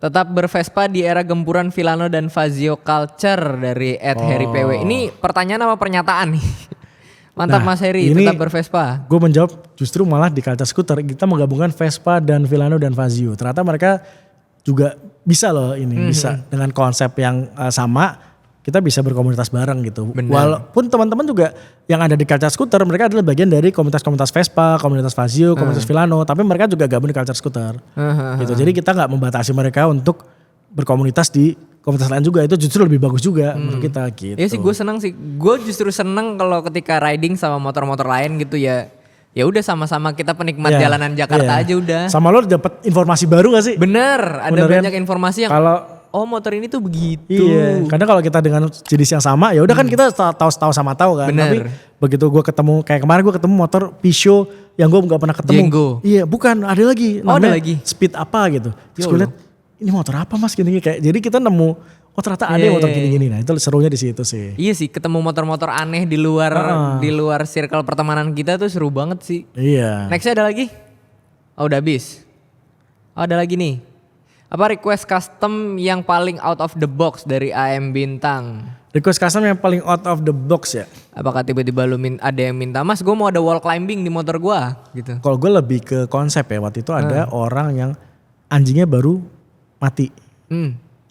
Tetap bervespa di era gempuran Villano dan Fazio Culture dari Harry PW. Ini pertanyaan apa pernyataan nih? Mantap Mas Heri, tetap bervespa. Gue menjawab justru malah di Culture Scooter kita menggabungkan Vespa dan Villano dan Fazio. Ternyata mereka juga bisa loh ini, bisa dengan konsep yang sama. Kita bisa berkomunitas bareng gitu. Bener. Walaupun teman-teman juga yang ada di Culture Scooter, mereka adalah bagian dari komunitas-komunitas Vespa, komunitas Fazio, komunitas Villano, tapi mereka juga gabung di Culture Scooter. Gitu. Jadi kita nggak membatasi mereka untuk berkomunitas di komunitas lain juga. Itu justru lebih bagus juga menurut kita gitu. Iya sih gue seneng sih. Gue justru seneng kalau ketika riding sama motor-motor lain gitu ya. Ya udah sama-sama kita penikmat jalanan Jakarta aja udah. Sama lo dapet informasi baru gak sih? Bener, ada banyak informasi yang kalau motor ini tuh begitu. Iya, karena kalau kita dengan jenis yang sama ya udah kan kita tahu sama tahu kan. Bener. Tapi begitu gue ketemu kayak kemarin gue ketemu motor Peugeot yang gue nggak pernah ketemu. Jenggo. Iya, bukan ada lagi. Ada lagi. Speed apa gitu. Terus gue lihat ini motor apa Mas gini kayak. Jadi kita nemu ternyata ada motor gini-gini. Nah itu serunya di situ sih. Iya sih, ketemu motor-motor aneh di luar circle pertemanan kita tuh seru banget sih. Iya. Nextnya ada lagi? Oh udah habis. Oh ada lagi nih. Apa request custom yang paling out of the box dari AM Bintang? Request custom yang paling out of the box ya? Apakah tiba-tiba lu ada yang minta, Mas gue mau ada wall climbing di motor gue gitu? Kalau gue lebih ke konsep ya, waktu itu ada orang yang anjingnya baru mati.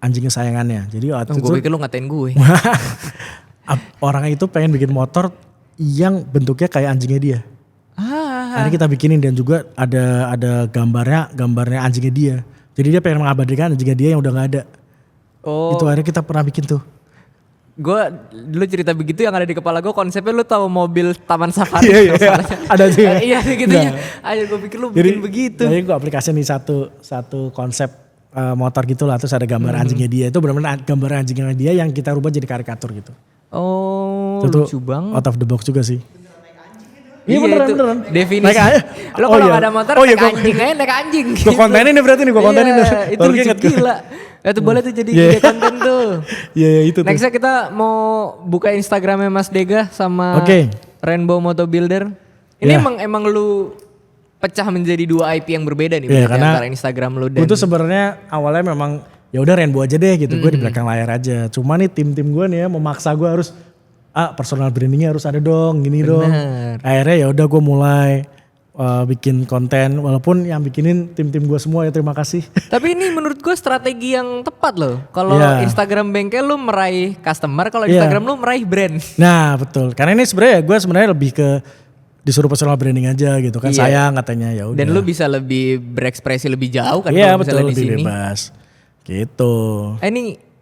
Anjing kesayangannya. Jadi waktu itu gue pikir lu ngatain gue. Orang itu pengen bikin motor yang bentuknya kayak anjingnya dia. Akhirnya kita bikinin dan juga ada gambarnya anjingnya dia. Jadi dia pengen mengabadikan anjingnya dia yang udah gak ada. Itu akhirnya kita pernah bikin tuh. Gue dulu cerita begitu yang ada di kepala gue konsepnya lu tahu mobil Taman Safari. Iya. Ada juga. Iya gitu ya. Ayo gue pikir lu bikin begitu. Jadi gue aplikasi nih satu konsep motor gitu lah. Terus ada gambar anjingnya dia. Itu benar-benar gambar anjingnya dia yang kita rubah jadi karikatur gitu. Oh itu lucu banget. Out of the box juga sih. Iya beneran. Definisi. Lo kalau gak ada motor naik anjing aja naik anjing. Gue kontenin nih berarti nih gue kontenin. Itu lucu gila. Itu boleh tuh jadi ide konten tuh. Iya itu tuh. Nextnya kita mau buka Instagramnya Mas Dega sama Rainbow Moto Builder. Ini emang lu pecah menjadi dua IP yang berbeda nih antara Instagram lu dan. Itu sebenarnya awalnya memang ya udah Rainbow aja deh gitu. Gue di belakang layar aja. Cuma nih tim gue nih ya memaksa gue harus personal brandingnya harus ada dong, gini dong. Akhirnya ya udah gue mulai bikin konten, walaupun yang bikinin tim gue semua ya terima kasih. Tapi ini menurut gue strategi yang tepat loh. Kalau Instagram bengkel lu meraih customer, kalau Instagram lu meraih brand. Nah betul, karena ini gue sebenarnya lebih ke disuruh personal branding aja gitu kan, sayang katanya ya udah. Dan lu bisa lebih berekspresi lebih jauh kan? Iya betul, lebih bebas. Gitu.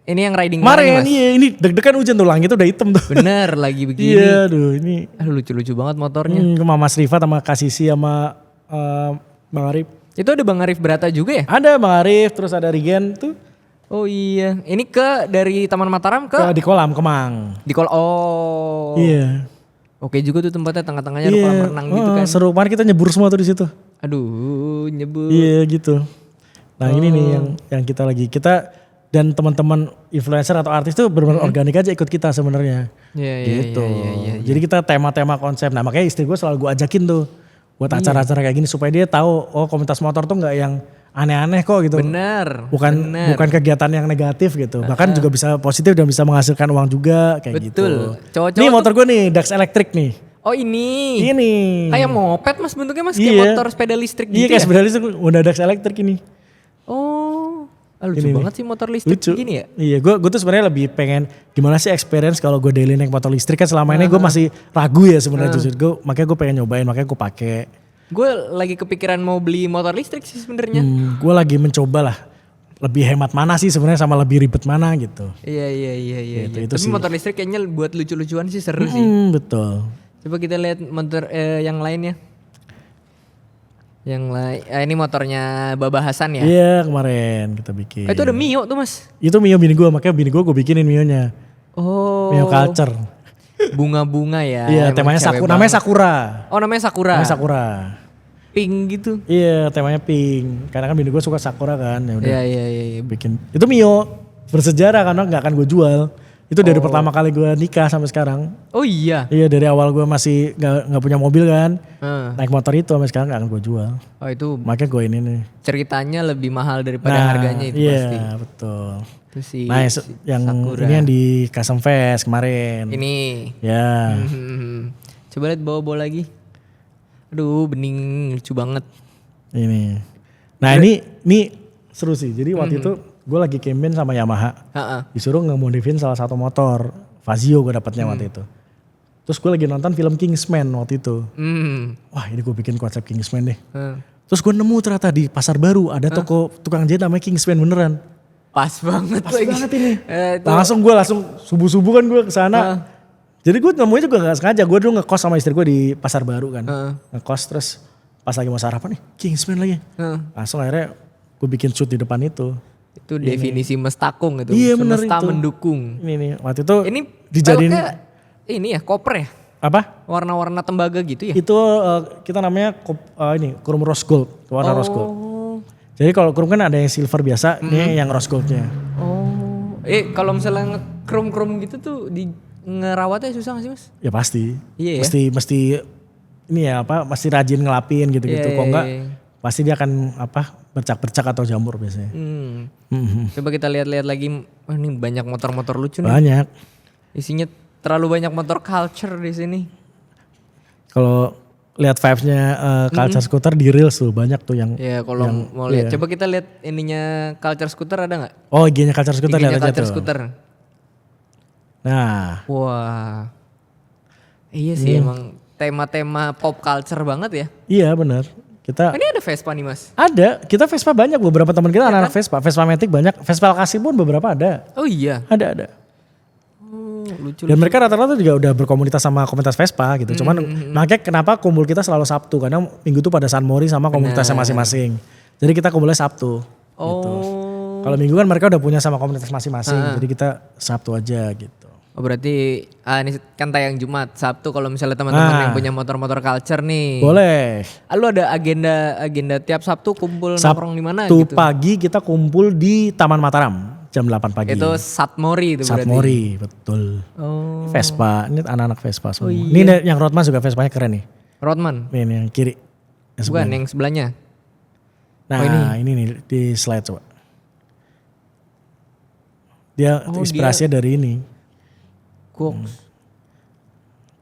Ini yang riding kemarin iya ini deg-degan hujan tuh langit udah hitam tuh. Bener lagi begini. Iya aduh ini. Lucu-lucu banget motornya. Sama Mas Rifat sama Kasisi sama Bang Arif. Itu ada Bang Arif Brata juga ya? Ada Bang Arif terus ada Rigen tuh. Oh iya. Ini dari Taman Mataram ke? Di Kolam Kemang. Di Kolam. Oh. Iya. Oke juga tuh tempatnya, tengah-tengahnya ada kolam renang gitu kan. Seru, kemarin kita nyebur semua tuh di situ. Aduh, nyebur. Iya gitu. Nah ini nih yang kita dan teman-teman influencer atau artis tuh benar-benar organik aja ikut kita sebenarnya. Gitu. Jadi kita tema-tema konsep. Nah makanya istri gue selalu gue ajakin tuh buat acara-acara kayak gini supaya dia tahu komunitas motor tuh nggak yang aneh-aneh kok gitu. Benar. Bukan kegiatan yang negatif gitu. Bahkan juga bisa positif dan bisa menghasilkan uang juga kayak gitu. Betul. Cowok-cowok nih motor gue nih Dax Electric nih. Oh ini. Kayak moped mas bentuknya mas, kayak motor sepeda listrik gitu. Iya kayak sepeda listrik, udah Dax Electric ini. Oh, lucu banget sih motor listrik gini ya. Iya, gue tuh sebenarnya lebih pengen gimana sih experience kalau gue daily naik motor listrik kan selama ini gue masih ragu ya sebenarnya jujur. Makanya gue pengen nyobain, makanya gue pakai. Gue lagi kepikiran mau beli motor listrik sih sebenarnya. Gue lagi mencoba lah. Lebih hemat mana sih sebenarnya sama lebih ribet mana gitu. Iya. Gitu, Tapi sih. motor listrik kayaknya buat lucu-lucuan sih seru sih. Betul. Coba kita lihat motor yang lainnya. Ini motornya Baba Hasan ya? Iya kemarin kita bikin. Itu ada Mio tuh mas? Itu Mio bini gue, makanya bini gue bikinin Mio-nya. Oh. Mio Culture. Bunga-bunga ya. Iya temanya Sakura. Namanya Sakura. Oh namanya Sakura. Namanya Sakura. Pink gitu. Iya temanya pink. Karena kan bini gue suka Sakura kan. Ya udah. Iya. Bikin. Itu Mio bersejarah karena gak akan gue jual. Itu dari pertama kali gue nikah sampai sekarang. Oh iya? Iya dari awal gue masih gak punya mobil kan. Naik motor itu sampai sekarang gak akan gue jual. Oh itu. Makanya gue ini nih. Ceritanya lebih mahal daripada harganya itu pasti. Iya betul. Itu sih. Nah yang Sakura. ini yang di Custom Fest kemarin. Ini. Ya. Coba lihat bawa lagi. Aduh bening lucu banget. Ini. Nah ini seru sih. Jadi waktu itu gue lagi campaign sama Yamaha. Disuruh ngemodifin salah satu motor. Fazio gue dapatnya waktu itu. Terus gue lagi nonton film Kingsman waktu itu. Wah ini gue bikin konsep Kingsman deh. Terus gue nemu ternyata di Pasar Baru ada toko tukang jahit namanya Kingsman beneran. Pas banget ini. Langsung subuh-subuh kan gue kesana. Jadi gue nemunya juga gak sengaja. Gue dulu ngekos sama istri gue di Pasar Baru kan. Ngekos terus pas lagi mau sarapan nih Kingsman lagi. Langsung akhirnya gue bikin shoot di depan itu. Itu definisi mestakung itu. Iya bener Semesta itu. mendukung. Ini nih waktu itu ini dijadiin. Ini ya koper ya? Apa? Warna-warna tembaga gitu ya? Itu kita namanya Chrome Rose Gold. Warna Rose Gold. Jadi kalau Chrome kan ada yang silver biasa. Ini yang Rose Goldnya. Oh. Kalau misalnya chrome gitu tuh ngerawatnya susah gak sih mas? Ya pasti. Iya ya? Mesti ini ya mesti rajin ngelapin gitu-gitu. Kok enggak pasti dia akan bercak-bercak atau jamur biasanya. Coba kita lihat-lihat lagi. Wah ini banyak motor-motor lucu nih. Banyak. Isinya terlalu banyak motor culture di sini. Kalau lihat vibes-nya culture scooter di Reels tuh banyak tuh yang. Ya kalau mau lihat. Coba kita lihat ininya culture scooter ada gak? Oh IG-nya culture scooter lihat aja tuh. Scooter. Nah. Wah. Iya sih emang tema-tema pop culture banget ya. Iya benar. Ini ada Vespa nih mas? Ada, kita Vespa banyak, beberapa teman kita anak-anak Vespa. Vespa Matic banyak, Vespa Kasih pun beberapa ada. Oh iya? Ada. Lucu. Dan mereka rata-rata juga udah berkomunitas sama komunitas Vespa gitu. Cuman makanya kenapa kumpul kita selalu Sabtu, karena Minggu tuh pada San Mori sama komunitasnya masing-masing. Jadi kita kumpulnya Sabtu. Gitu. Kalau Minggu kan mereka udah punya sama komunitas masing-masing, jadi kita Sabtu aja gitu. Oh berarti ini kan tayang Jumat, Sabtu kalau misalnya teman-teman yang punya motor-motor culture nih. Boleh. Lu ada agenda tiap Sabtu kumpul nongkrong di mana gitu? Sabtu pagi kita kumpul di Taman Mataram jam 8 pagi. Itu Satmori itu berarti. Satmori, betul. Oh. Vespa, ini anak-anak Vespa semua. Oh, iya. Ini yang Rodman juga Vespanya keren nih. Rodman? Ini yang kiri. Bukan, yang sebelahnya. Nah ini nih di slide coba. Dia inspirasinya dari ini.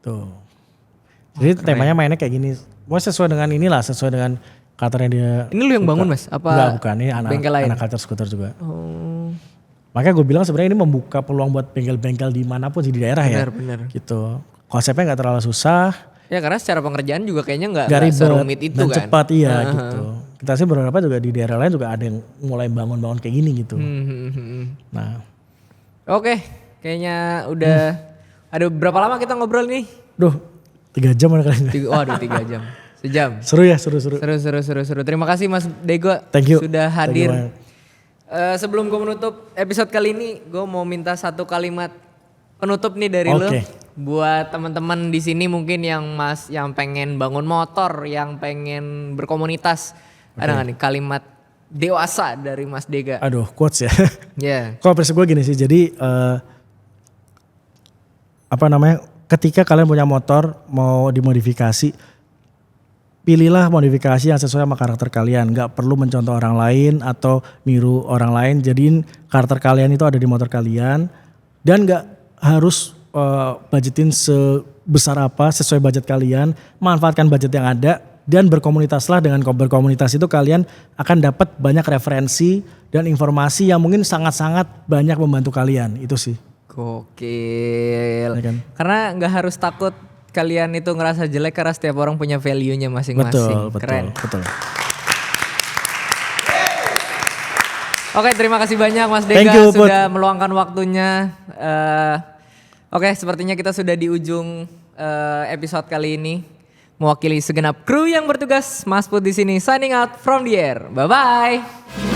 Tuh. Jadi temanya mainnya kayak gini. Mau sesuai dengan inilah, sesuai dengan karakternya dia. Ini lu yang bangun mas? Apa? Enggak, bukan. Ini anak culture scooter juga. Oh. Makanya gue bilang sebenarnya ini membuka peluang buat bengkel-bengkel dimanapun sih di daerah ya. Benar. Gitu. Konsepnya gak terlalu susah. Ya karena secara pengerjaan juga kayaknya gak ribet serumit itu dan kan. cepat gitu. Kita sih beberapa juga di daerah lain juga ada yang mulai bangun-bangun kayak gini gitu. Nah. Oke, kayaknya udah. Ada berapa lama kita ngobrol nih? 3 jam ada kali ini. Waduh 3 jam. Sejam. Seru ya, seru. Seru. Terima kasih Mas Dego. Thank you. Sudah hadir. Thank you, sebelum gue menutup episode kali ini, gue mau minta satu kalimat penutup nih dari lo. Buat teman-teman di sini mungkin yang pengen bangun motor, yang pengen berkomunitas, ada nggak nih kalimat dewasa dari Mas Dega? Aduh, quotes ya. Iya. Kalau versi gue gini sih, jadi ketika kalian punya motor mau dimodifikasi, pilihlah modifikasi yang sesuai sama karakter kalian. Gak perlu mencontoh orang lain atau niru orang lain. Jadiin karakter kalian itu ada di motor kalian dan gak harus budgetin sebesar apa sesuai budget kalian. Manfaatkan budget yang ada dan berkomunitaslah. Dengan berkomunitas itu kalian akan dapat banyak referensi dan informasi yang mungkin sangat-sangat banyak membantu kalian. Itu sih. Gokil. Ya kan? Karena gak harus takut kalian itu ngerasa jelek karena setiap orang punya value-nya masing-masing. Keren. Betul. Oke, terima kasih banyak Mas Dega sudah meluangkan waktunya. Oke, sepertinya kita sudah di ujung episode kali ini. Mewakili segenap kru yang bertugas, Mas Put di sini signing out from the air. Bye bye.